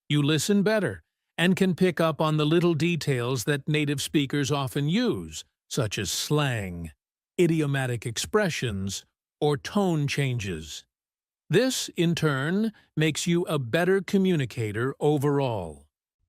You listen better and can pick up on the little details that native speakers often use, such as slang, idiomatic expressions, or tone changes. This, in turn, makes you a better communicator overall.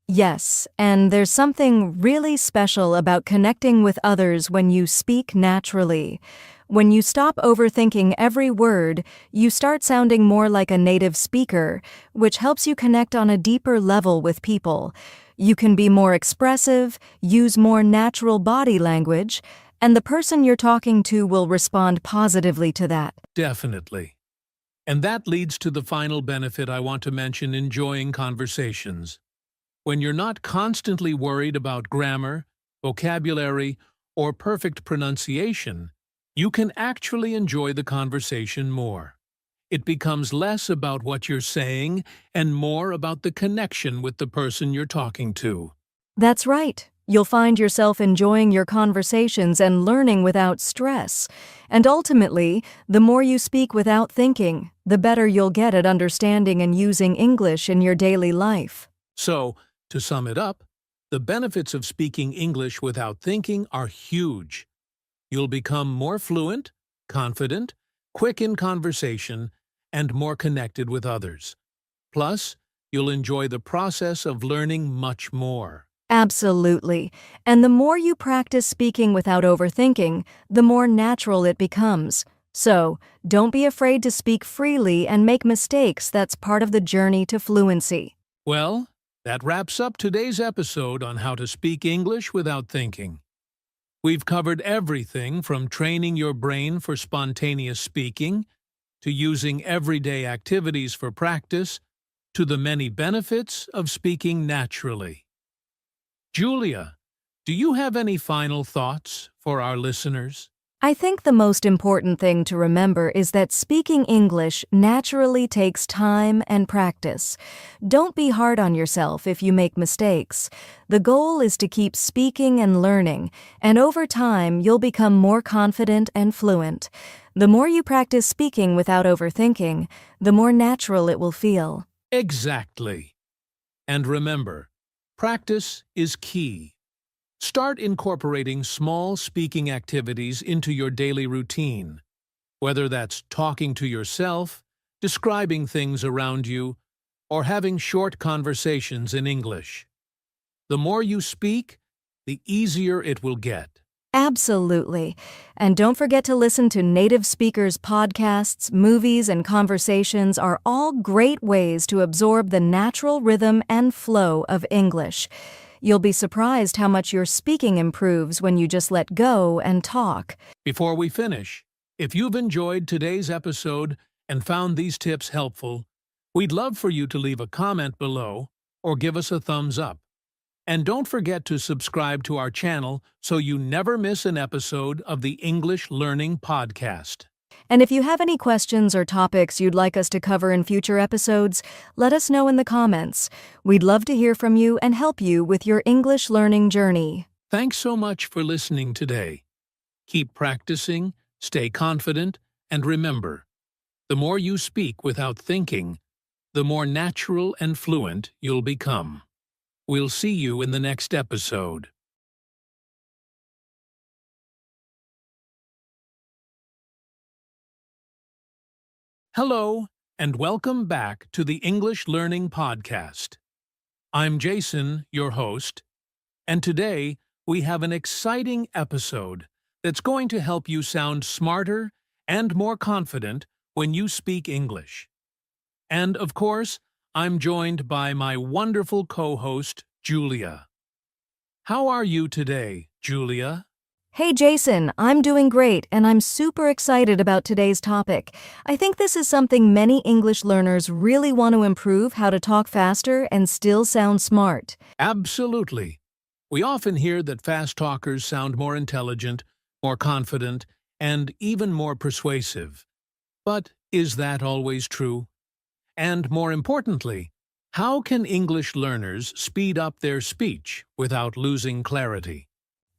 Yes, and there's something really special about connecting with others when you speak naturally. When you stop overthinking every word, you start sounding more like a native speaker, which helps you connect on a deeper level with people. You can be more expressive, use more natural body language, and the person you're talking to will respond positively to that. Definitely. And that leads to the final benefit I want to mention: enjoying conversations. When you're not constantly worried about grammar, vocabulary, or perfect pronunciation, you can actually enjoy the conversation more. It becomes less about what you're saying and more about the connection with the person you're talking to. That's right. You'll find yourself enjoying your conversations and learning without stress. And ultimately, the more you speak without thinking, the better you'll get at understanding and using English in your daily life. So, to sum it up, the benefits of speaking English without thinking are huge. You'll become more fluent, confident, quick in conversation, and more connected with others. Plus, you'll enjoy the process of learning much more. Absolutely. And the more you practice speaking without overthinking, the more natural it becomes. So, don't be afraid to speak freely and make mistakes. That's part of the journey to fluency. Well, that wraps up today's episode on how to speak English without thinking. We've covered everything from training your brain for spontaneous speaking, to using everyday activities for practice, to the many benefits of speaking naturally. Julia, do you have any final thoughts for our listeners? I think the most important thing to remember is that speaking English naturally takes time and practice. Don't be hard on yourself if you make mistakes. The goal is to keep speaking and learning, and over time you'll become more confident and fluent. The more you practice speaking without overthinking, the more natural it will feel. Exactly. And remember, practice is key. Start incorporating small speaking activities into your daily routine, whether that's talking to yourself, describing things around you, or having short conversations in English. The more you speak, the easier it will get. Absolutely. And don't forget to listen to native speakers' podcasts, movies, and conversations are all great ways to absorb the natural rhythm and flow of English. You'll be surprised how much your speaking improves when you just let go and talk. Before we finish, if you've enjoyed today's episode and found these tips helpful, we'd love for you to leave a comment below or give us a thumbs up. And don't forget to subscribe to our channel so you never miss an episode of the English Learning Podcast. And if you have any questions or topics you'd like us to cover in future episodes, let us know in the comments. We'd love to hear from you and help you with your English learning journey. Thanks so much for listening today. Keep practicing, stay confident, and remember, the more you speak without thinking, the more natural and fluent you'll become. We'll see you in the next episode. Hello, and welcome back to the English Learning Podcast. I'm Jason, your host, and today we have an exciting episode that's going to help you sound smarter and more confident when you speak English. And, of course, I'm joined by my wonderful co-host, Julia. How are you today, Julia? Hey Jason, I'm doing great and I'm super excited about today's topic. I think this is something many English learners really want to improve how to talk faster and still sound smart. Absolutely. We often hear that fast talkers sound more intelligent, more confident, and even more persuasive. But is that always true? And more importantly, how can English learners speed up their speech without losing clarity?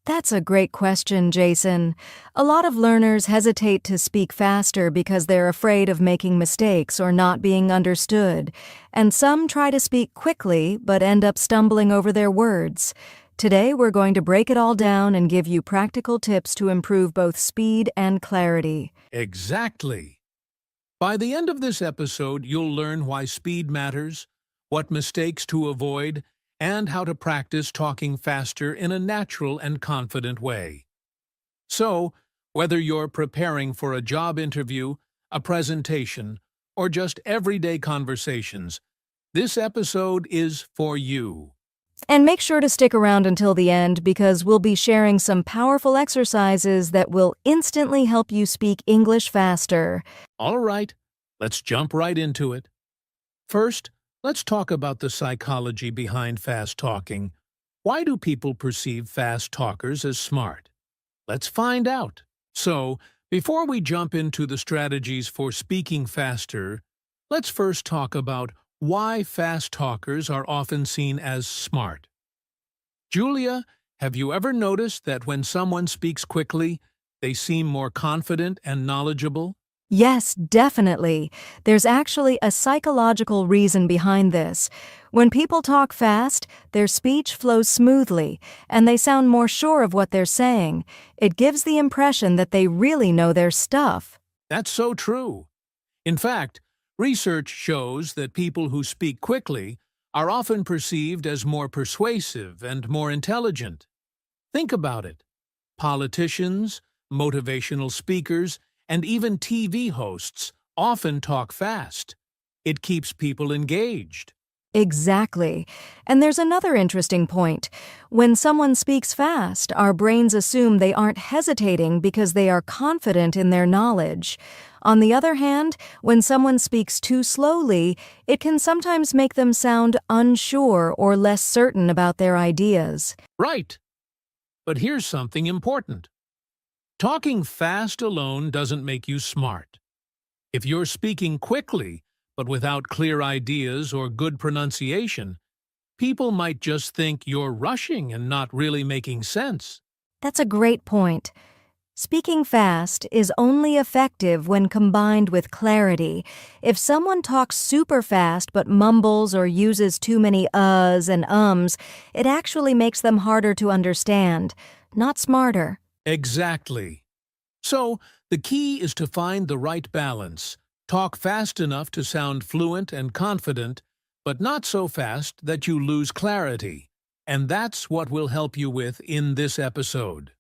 That's a great question, Jason. A lot of learners hesitate to speak faster because they're afraid of making mistakes or not being understood, and some try to speak quickly but end up stumbling over their words. Today, we're going to break it all down and give you practical tips to improve both speed and clarity. Exactly. By the end of this episode, you'll learn why speed matters, what mistakes to avoid, and how to practice talking faster in a natural and confident way. So, whether you're preparing for a job interview, a presentation, or just everyday conversations, this episode is for you. And make sure to stick around until the end because we'll be sharing some powerful exercises that will instantly help you speak English faster. All right, let's jump right into it. First, let's talk about the psychology behind fast talking. Why do people perceive fast talkers as smart? Let's find out. So, before we jump into the strategies for speaking faster, let's first talk about why fast talkers are often seen as smart. Julia, have you ever noticed that when someone speaks quickly, they seem more confident and knowledgeable? Yes, definitely. There's actually a psychological reason behind this. When people talk fast, their speech flows smoothly, and they sound more sure of what they're saying. It gives the impression that they really know their stuff. That's so true. In fact, research shows that people who speak quickly are often perceived as more persuasive and more intelligent. Think about it. Politicians, motivational speakers, and even TV hosts often talk fast. It keeps people engaged. Exactly. And there's another interesting point. When someone speaks fast, our brains assume they aren't hesitating because they are confident in their knowledge. On the other hand, when someone speaks too slowly, it can sometimes make them sound unsure or less certain about their ideas. Right. But here's something important. Talking fast alone doesn't make you smart. If you're speaking quickly, but without clear ideas or good pronunciation, people might just think you're rushing and not really making sense. That's a great point. Speaking fast is only effective when combined with clarity. If someone talks super fast but mumbles or uses too many uhs and ums, it actually makes them harder to understand, not smarter. Exactly. So, the key is to find the right balance. Talk fast enough to sound fluent and confident, but not so fast that you lose clarity. And that's what we'll help you with in this episode.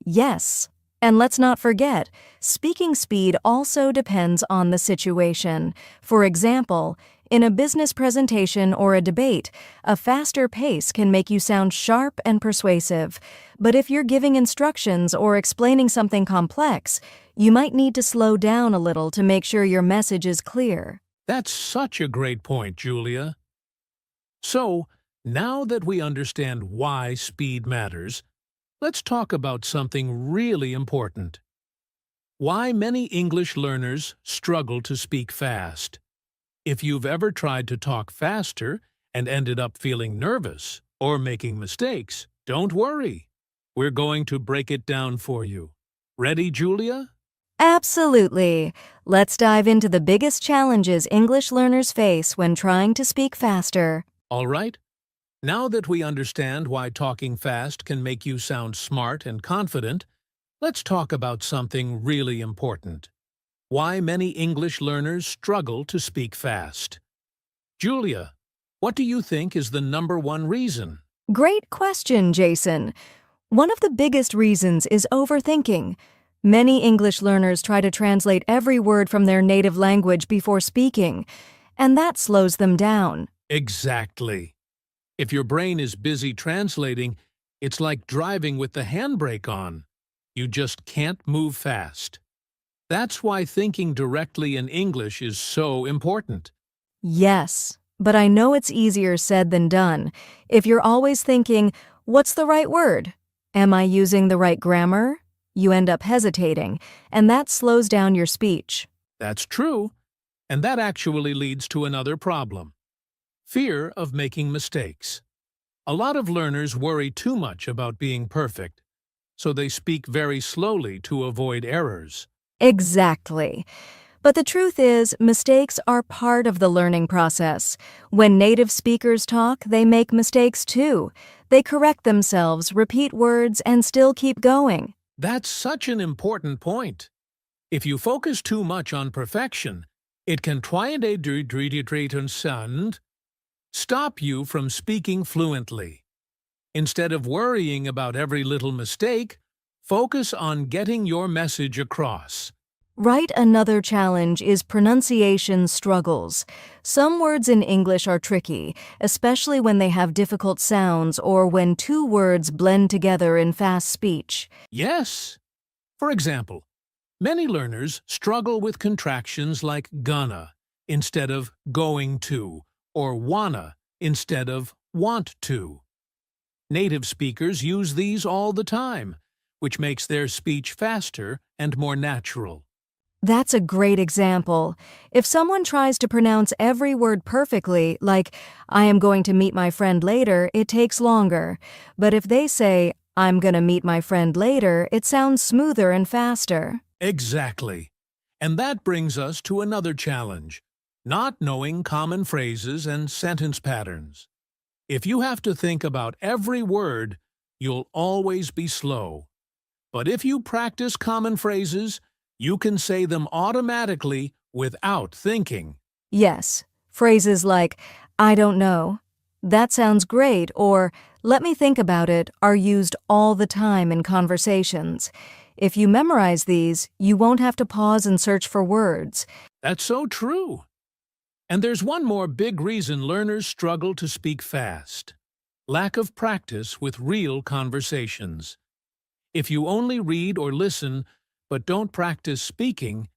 Yes. And let's not forget, speaking speed also depends on the situation. For example, in a business presentation or a debate, a faster pace can make you sound sharp and persuasive. But if you're giving instructions or explaining something complex, you might need to slow down a little to make sure your message is clear. That's such a great point, Julia. So, now that we understand why speed matters, let's talk about something really important. Why many English learners struggle to speak fast. If you've ever tried to talk faster and ended up feeling nervous or making mistakes, don't worry. We're going to break it down for you. Ready, Julia? Absolutely. Let's dive into the biggest challenges English learners face when trying to speak faster. All right. Now that we understand why talking fast can make you sound smart and confident, let's talk about something really important. Why many English learners struggle to speak fast. Julia, what do you think is the #1 reason? Great question, Jason. One of the biggest reasons is overthinking. Many English learners try to translate every word from their native language before speaking, and that slows them down. Exactly. If your brain is busy translating, it's like driving with the handbrake on. You just can't move fast. That's why thinking directly in English is so important. Yes, but I know it's easier said than done. If you're always thinking, what's the right word? Am I using the right grammar? You end up hesitating, and that slows down your speech. That's true, and that actually leads to another problem: fear of making mistakes. A lot of learners worry too much about being perfect, so they speak very slowly to avoid errors. Exactly. But the truth is, mistakes are part of the learning process. When native speakers talk, they make mistakes too. They correct themselves, repeat words, and still keep going. That's such an important point. If you focus too much on perfection, it can stop you from speaking fluently. Instead of worrying about every little mistake, focus on getting your message across. Right, another challenge is pronunciation struggles. Some words in English are tricky, especially when they have difficult sounds or when two words blend together in fast speech. Yes. For example, many learners struggle with contractions like gonna instead of going to, or wanna instead of want to. Native speakers use these all the time, which makes their speech faster and more natural. That's a great example. If someone tries to pronounce every word perfectly, like, I am going to meet my friend later, it takes longer. But if they say, I'm going to meet my friend later, it sounds smoother and faster. Exactly. And that brings us to another challenge: not knowing common phrases and sentence patterns. If you have to think about every word, you'll always be slow. But if you practice common phrases, you can say them automatically without thinking. Yes, phrases like, I don't know, that sounds great, or let me think about it are used all the time in conversations. If you memorize these, you won't have to pause and search for words. That's so true. And there's one more big reason learners struggle to speak fast: lack of practice with real conversations. If you only read or listen but don't practice speaking,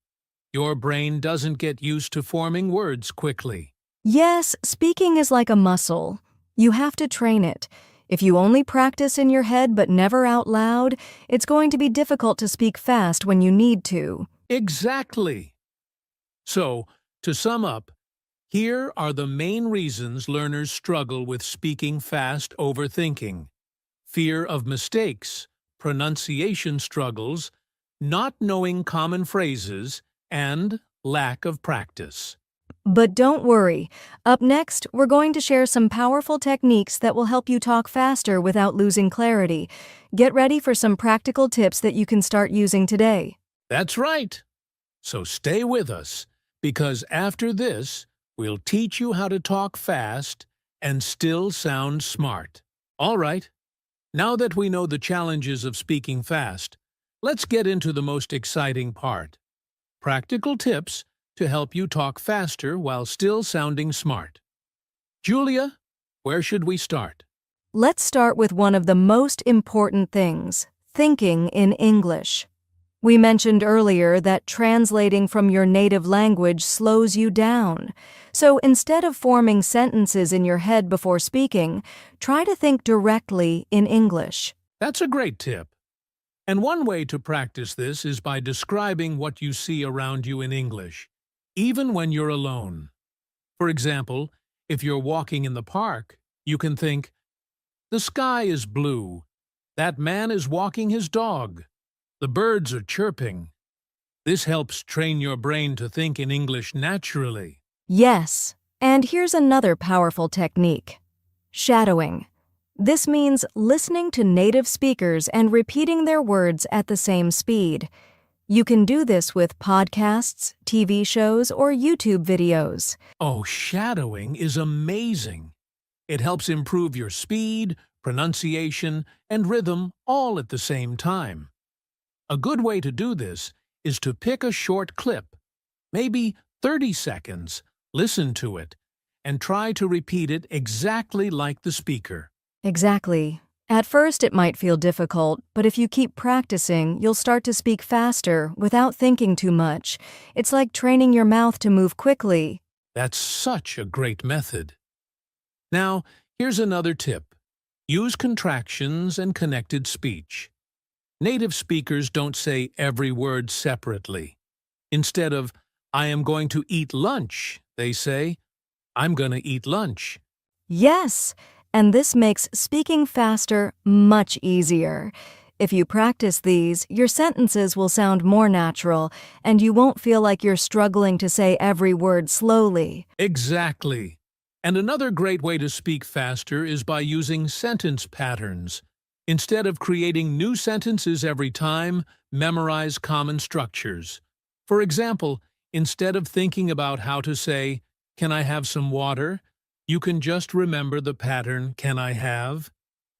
your brain doesn't get used to forming words quickly. Yes, speaking is like a muscle. You have to train it. If you only practice in your head but never out loud, it's going to be difficult to speak fast when you need to. Exactly. So, to sum up, here are the main reasons learners struggle with speaking fast: overthinking, fear of mistakes, pronunciation struggles, not knowing common phrases, and lack of practice. But don't worry. Up next, we're going to share some powerful techniques that will help you talk faster without losing clarity. Get ready for some practical tips that you can start using today. That's right. So stay with us, because after this, we'll teach you how to talk fast and still sound smart. All right, now that we know the challenges of speaking fast, let's get into the most exciting part: practical tips to help you talk faster while still sounding smart. Julia, where should we start? Let's start with one of the most important things: thinking in English. We mentioned earlier that translating from your native language slows you down. So instead of forming sentences in your head before speaking, try to think directly in English. That's a great tip. And one way to practice this is by describing what you see around you in English, even when you're alone. For example, if you're walking in the park, you can think, the sky is blue. That man is walking his dog. The birds are chirping. This helps train your brain to think in English naturally. Yes, and here's another powerful technique: shadowing. This means listening to native speakers and repeating their words at the same speed. You can do this with podcasts, TV shows, or YouTube videos. Oh, shadowing is amazing. It helps improve your speed, pronunciation, and rhythm all at the same time. A good way to do this is to pick a short clip, maybe 30 seconds, listen to it, and try to repeat it exactly like the speaker. Exactly. At first, it might feel difficult, but if you keep practicing, you'll start to speak faster without thinking too much. It's like training your mouth to move quickly. That's such a great method. Now, here's another tip. Use contractions and connected speech. Native speakers don't say every word separately. Instead of, I am going to eat lunch, they say, I'm going to eat lunch. Yes, and this makes speaking faster much easier. If you practice these, your sentences will sound more natural, and you won't feel like you're struggling to say every word slowly. Exactly. And another great way to speak faster is by using sentence patterns. Instead of creating new sentences every time, memorize common structures. For example, instead of thinking about how to say, "Can I have some water?" you can just remember the pattern, "Can I have?"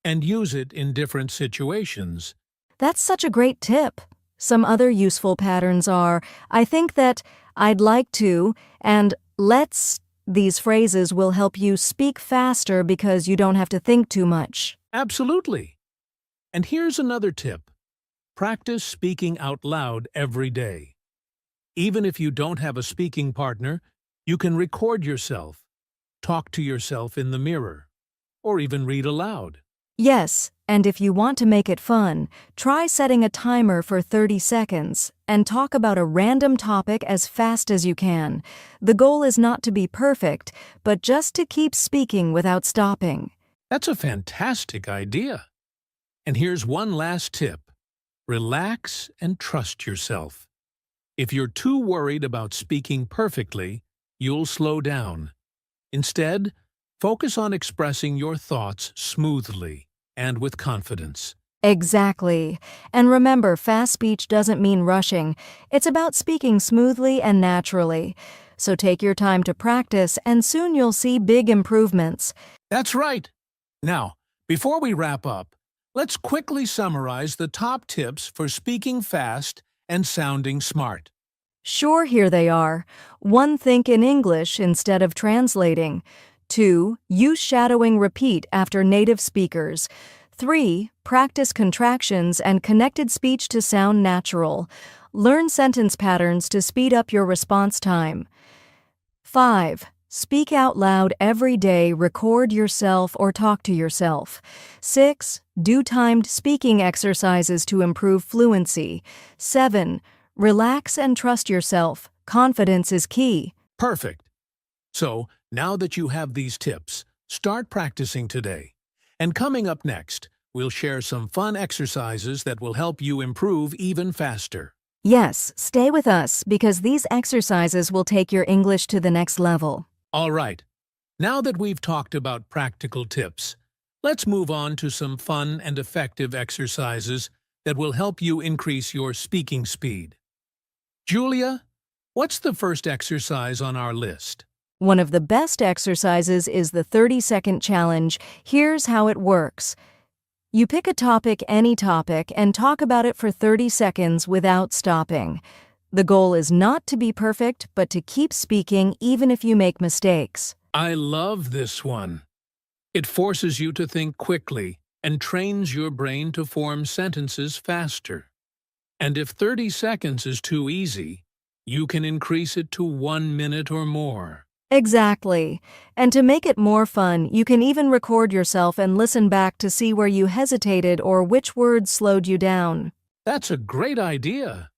and use it in different situations. That's such a great tip. Some other useful patterns are, I think that, I'd like to, and let's. These phrases will help you speak faster because you don't have to think too much. Absolutely. And here's another tip. Practice speaking out loud every day. Even if you don't have a speaking partner, you can record yourself, talk to yourself in the mirror, or even read aloud. Yes, and if you want to make it fun, try setting a timer for 30 seconds and talk about a random topic as fast as you can. The goal is not to be perfect, but just to keep speaking without stopping. That's a fantastic idea. And here's one last tip. Relax and trust yourself. If you're too worried about speaking perfectly, you'll slow down. Instead, focus on expressing your thoughts smoothly and with confidence. Exactly. And remember, fast speech doesn't mean rushing. It's about speaking smoothly and naturally. So take your time to practice, and soon you'll see big improvements. That's right. Now, before we wrap up, let's quickly summarize the top tips for speaking fast and sounding smart. Sure, here they are. 1. Think in English instead of translating. 2. Use shadowing repeat after native speakers. 3. Practice contractions and connected speech to sound natural. Learn sentence patterns to speed up your response time. 5. Speak out loud every day, record yourself or talk to yourself. 6. Do timed speaking exercises to improve fluency. 7. Relax and trust yourself. Confidence is key. Perfect. So, now that you have these tips, start practicing today. And coming up next, we'll share some fun exercises that will help you improve even faster. Yes, stay with us because these exercises will take your English to the next level. All right. Now that we've talked about practical tips, let's move on to some fun and effective exercises that will help you increase your speaking speed. Julia, what's the first exercise on our list? One of the best exercises is the 30-second challenge. Here's how it works. You pick a topic, any topic, and talk about it for 30 seconds without stopping. The goal is not to be perfect, but to keep speaking even if you make mistakes. I love this one. It forces you to think quickly and trains your brain to form sentences faster. And if 30 seconds is too easy, you can increase it to 1 minute or more. Exactly. And to make it more fun, you can even record yourself and listen back to see where you hesitated or which words slowed you down. That's a great idea.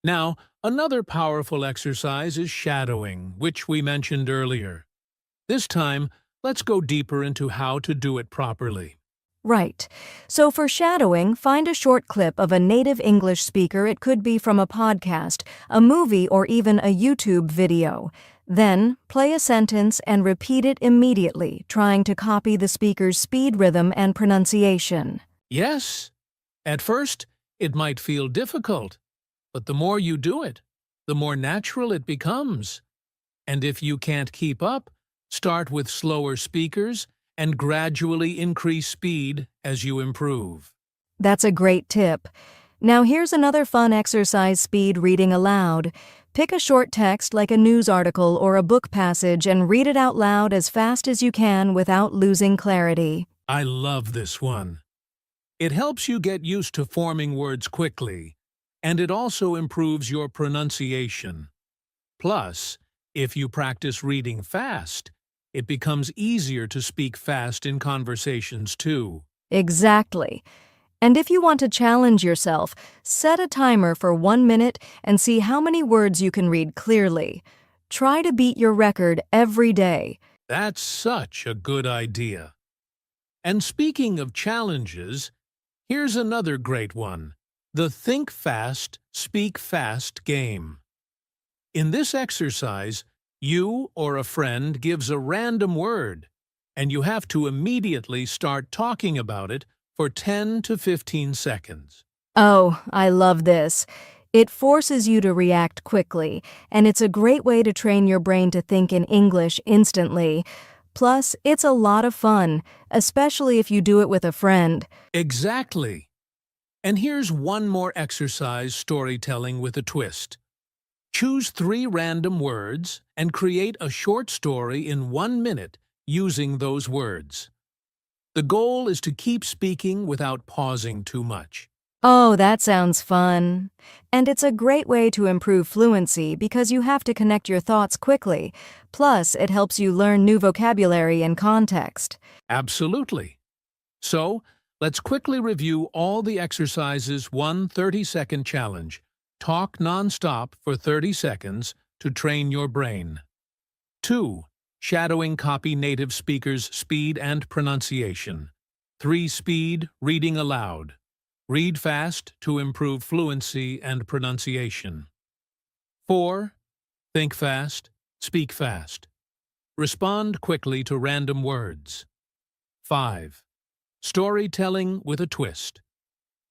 Now, another powerful exercise is shadowing, which we mentioned earlier. This time, let's go deeper into how to do it properly. Right. So for shadowing, find a short clip of a native English speaker. It could be from a podcast, a movie, or even a YouTube video. Then, play a sentence and repeat it immediately, trying to copy the speaker's speed, rhythm, and pronunciation. Yes, at first, it might feel difficult, but the more you do it, the more natural it becomes. And if you can't keep up, start with slower speakers and gradually increase speed as you improve. That's a great tip. Now here's another fun exercise: speed reading aloud. Pick a short text like a news article or a book passage and read it out loud as fast as you can without losing clarity. I love this one. It helps you get used to forming words quickly, and it also improves your pronunciation. Plus, if you practice reading fast, it becomes easier to speak fast in conversations too. Exactly. And if you want to challenge yourself, set a timer for 1 minute and see how many words you can read clearly. Try to beat your record every day. That's such a good idea. And speaking of challenges, here's another great one: the Think Fast, Speak Fast game. In this exercise, you or a friend gives a random word, and you have to immediately start talking about it for 10 to 15 seconds. Oh, I love this. It forces you to react quickly, and it's a great way to train your brain to think in English instantly. Plus, it's a lot of fun, especially if you do it with a friend. Exactly. And here's one more exercise: storytelling with a twist. Choose 3 random words and create a short story in 1 minute using those words. The goal is to keep speaking without pausing too much. Oh, that sounds fun. And it's a great way to improve fluency because you have to connect your thoughts quickly. Plus, it helps you learn new vocabulary and context. Absolutely. So, let's quickly review all the exercises. 1 30-second challenge. Talk non-stop for 30 seconds to train your brain. 2. Shadowing copy native speakers' speed and pronunciation. 3. Speed reading aloud. Read fast to improve fluency and pronunciation. 4. Think fast, speak fast. Respond quickly to random words. 5. Storytelling with a twist.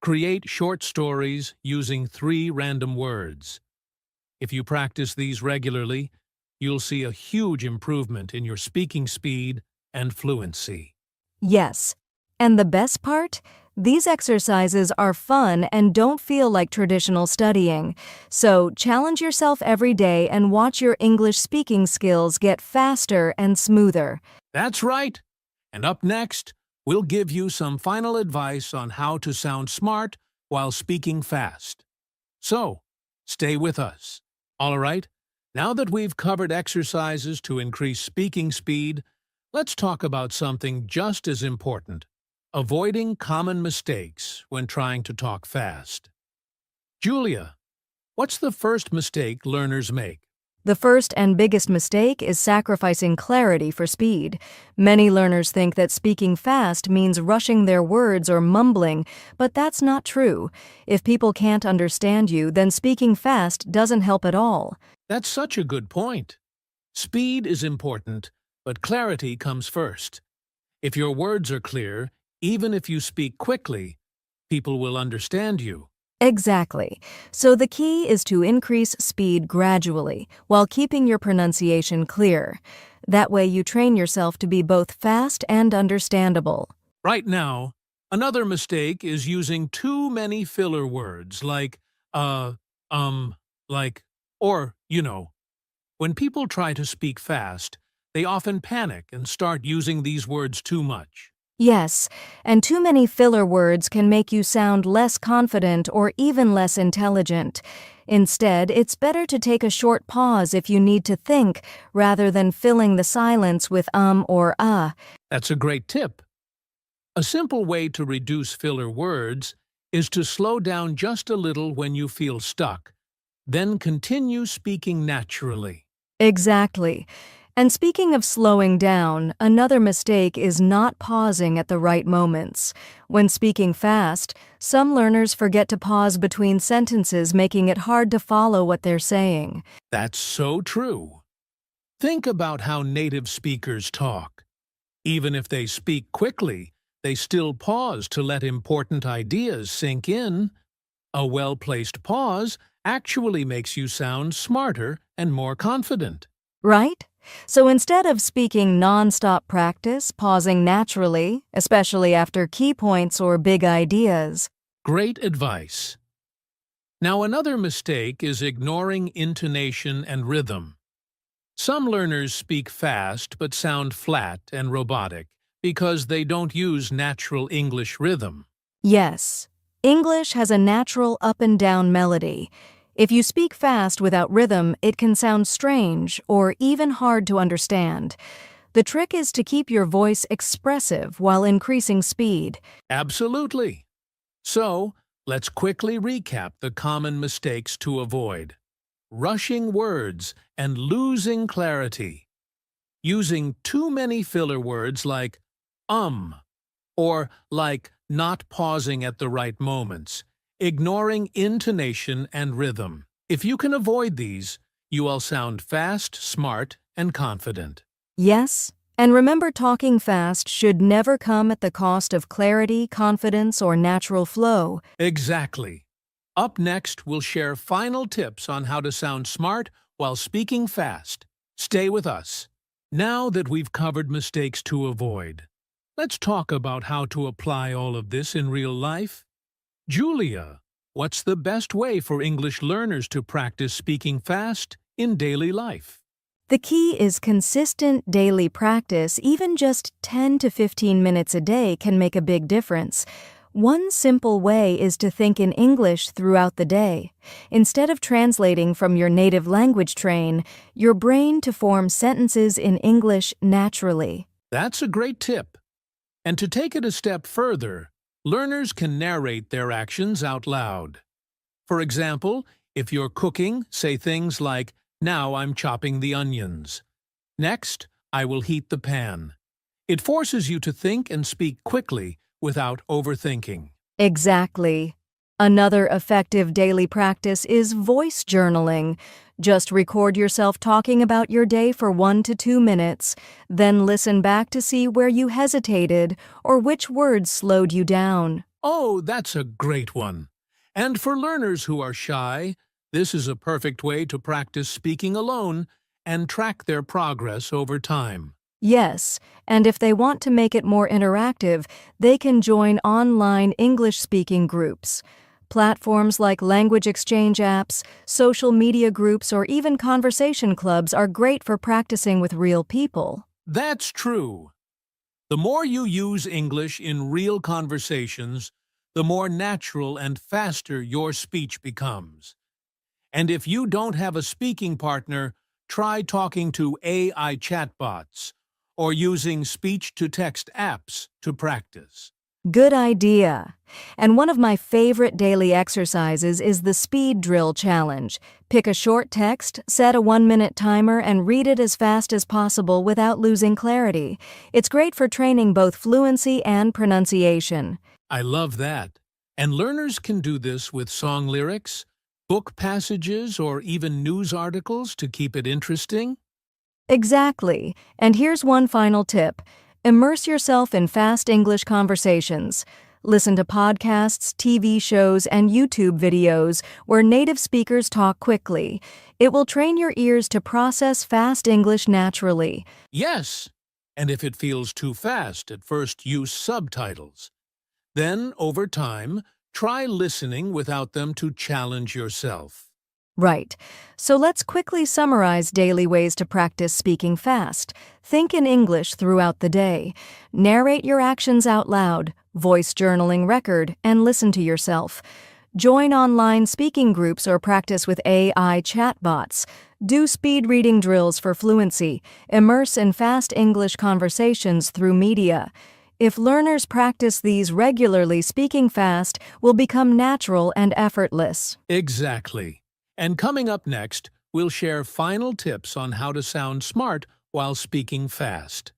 Create short stories using 3 random words. If you practice these regularly, you'll see a huge improvement in your speaking speed and fluency. Yes. And the best part? These exercises are fun and don't feel like traditional studying. So challenge yourself every day and watch your English speaking skills get faster and smoother. That's right. And up next, we'll give you some final advice on how to sound smart while speaking fast. So, stay with us. All right, now that we've covered exercises to increase speaking speed, let's talk about something just as important: avoiding common mistakes when trying to talk fast. Julia, what's the first mistake learners make? The first and biggest mistake is sacrificing clarity for speed. Many learners think that speaking fast means rushing their words or mumbling, but that's not true. If people can't understand you, then speaking fast doesn't help at all. That's such a good point. Speed is important, but clarity comes first. If your words are clear, even if you speak quickly, people will understand you. Exactly. So the key is to increase speed gradually while keeping your pronunciation clear. That way you train yourself to be both fast and understandable. Right now, another mistake is using too many filler words like, like, or, you know. When people try to speak fast, they often panic and start using these words too much. Yes, and too many filler words can make you sound less confident or even less intelligent. Instead, it's better to take a short pause if you need to think, rather than filling the silence with or That's a great tip. A simple way to reduce filler words is to slow down just a little when you feel stuck, then continue speaking naturally. Exactly. And speaking of slowing down, another mistake is not pausing at the right moments. When speaking fast, some learners forget to pause between sentences, making it hard to follow what they're saying. That's so true. Think about how native speakers talk. Even if they speak quickly, they still pause to let important ideas sink in. A well-placed pause actually makes you sound smarter and more confident. Right? So instead of speaking nonstop, practice pausing naturally, especially after key points or big ideas. Great advice. Now, another mistake is ignoring intonation and rhythm. Some learners speak fast but sound flat and robotic because they don't use natural English rhythm. Yes, English has a natural up and down melody. If you speak fast without rhythm, it can sound strange or even hard to understand. The trick is to keep your voice expressive while increasing speed. Absolutely. So, let's quickly recap the common mistakes to avoid. Rushing words and losing clarity. Using too many filler words like or like not pausing at the right moments. Ignoring intonation and rhythm. If you can avoid these, you will sound fast, smart, and confident. Yes, and remember, talking fast should never come at the cost of clarity, confidence, or natural flow. Exactly. Up next, we'll share final tips on how to sound smart while speaking fast. Stay with us. Now that we've covered mistakes to avoid, let's talk about how to apply all of this in real life. Julia, what's the best way for English learners to practice speaking fast in daily life? The key is consistent daily practice. Even just 10 to 15 minutes a day can make a big difference. One simple way is to think in English throughout the day. Instead of translating from your native language, train your brain to form sentences in English naturally. That's a great tip. And to take it a step further, learners can narrate their actions out loud. For example, if you're cooking, say things like, "Now I'm chopping the onions." "Next, I will heat the pan." It forces you to think and speak quickly without overthinking. Exactly. Another effective daily practice is voice journaling. Just record yourself talking about your day for 1 to 2 minutes, then listen back to see where you hesitated or which words slowed you down. Oh, that's a great one. And for learners who are shy, this is a perfect way to practice speaking alone and track their progress over time. Yes, and if they want to make it more interactive, they can join online English-speaking groups. Platforms like language exchange apps, social media groups, or even conversation clubs are great for practicing with real people. That's true. The more you use English in real conversations, the more natural and faster your speech becomes. And if you don't have a speaking partner, try talking to AI chatbots or using speech-to-text apps to practice. Good idea. And one of my favorite daily exercises is the speed drill challenge. Pick a short text, set a 1-minute timer, and read it as fast as possible without losing clarity. It's great for training both fluency and pronunciation. I love that. And learners can do this with song lyrics, book passages, or even news articles to keep it interesting. Exactly. And here's one final tip. Immerse yourself in fast English conversations. Listen to podcasts, TV shows, and YouTube videos where native speakers talk quickly. It will train your ears to process fast English naturally. Yes, and if it feels too fast at first, use subtitles. Then, over time, try listening without them to challenge yourself. Right. So let's quickly summarize daily ways to practice speaking fast. Think in English throughout the day. Narrate your actions out loud. Voice journaling record and listen to yourself. Join online speaking groups or practice with AI chatbots. Do speed reading drills for fluency. Immerse in fast English conversations through media. If learners practice these regularly, speaking fast will become natural and effortless. Exactly. And coming up next, we'll share final tips on how to sound smart while speaking fast.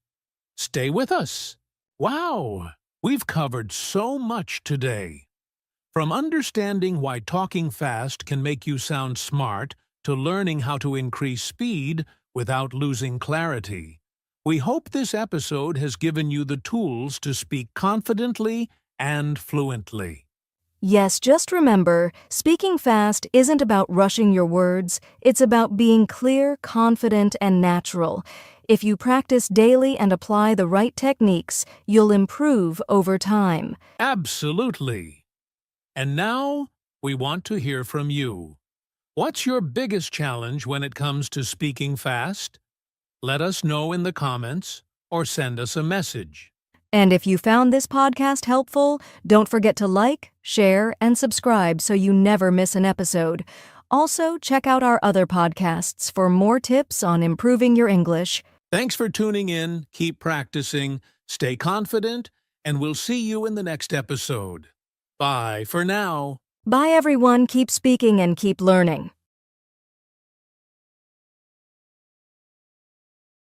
Stay with us. Wow! We've covered so much today. From understanding why talking fast can make you sound smart to learning how to increase speed without losing clarity. We hope this episode has given you the tools to speak confidently and fluently. Yes, just remember, speaking fast isn't about rushing your words, it's about being clear, confident, and natural. If you practice daily and apply the right techniques, you'll improve over time. Absolutely. And now, we want to hear from you. What's your biggest challenge when it comes to speaking fast? Let us know in the comments or send us a message. And if you found this podcast helpful, don't forget to like, share, and subscribe so you never miss an episode. Also, check out our other podcasts for more tips on improving your English. Thanks for tuning in, keep practicing, stay confident, and we'll see you in the next episode. Bye for now. Bye, everyone. Keep speaking and keep learning.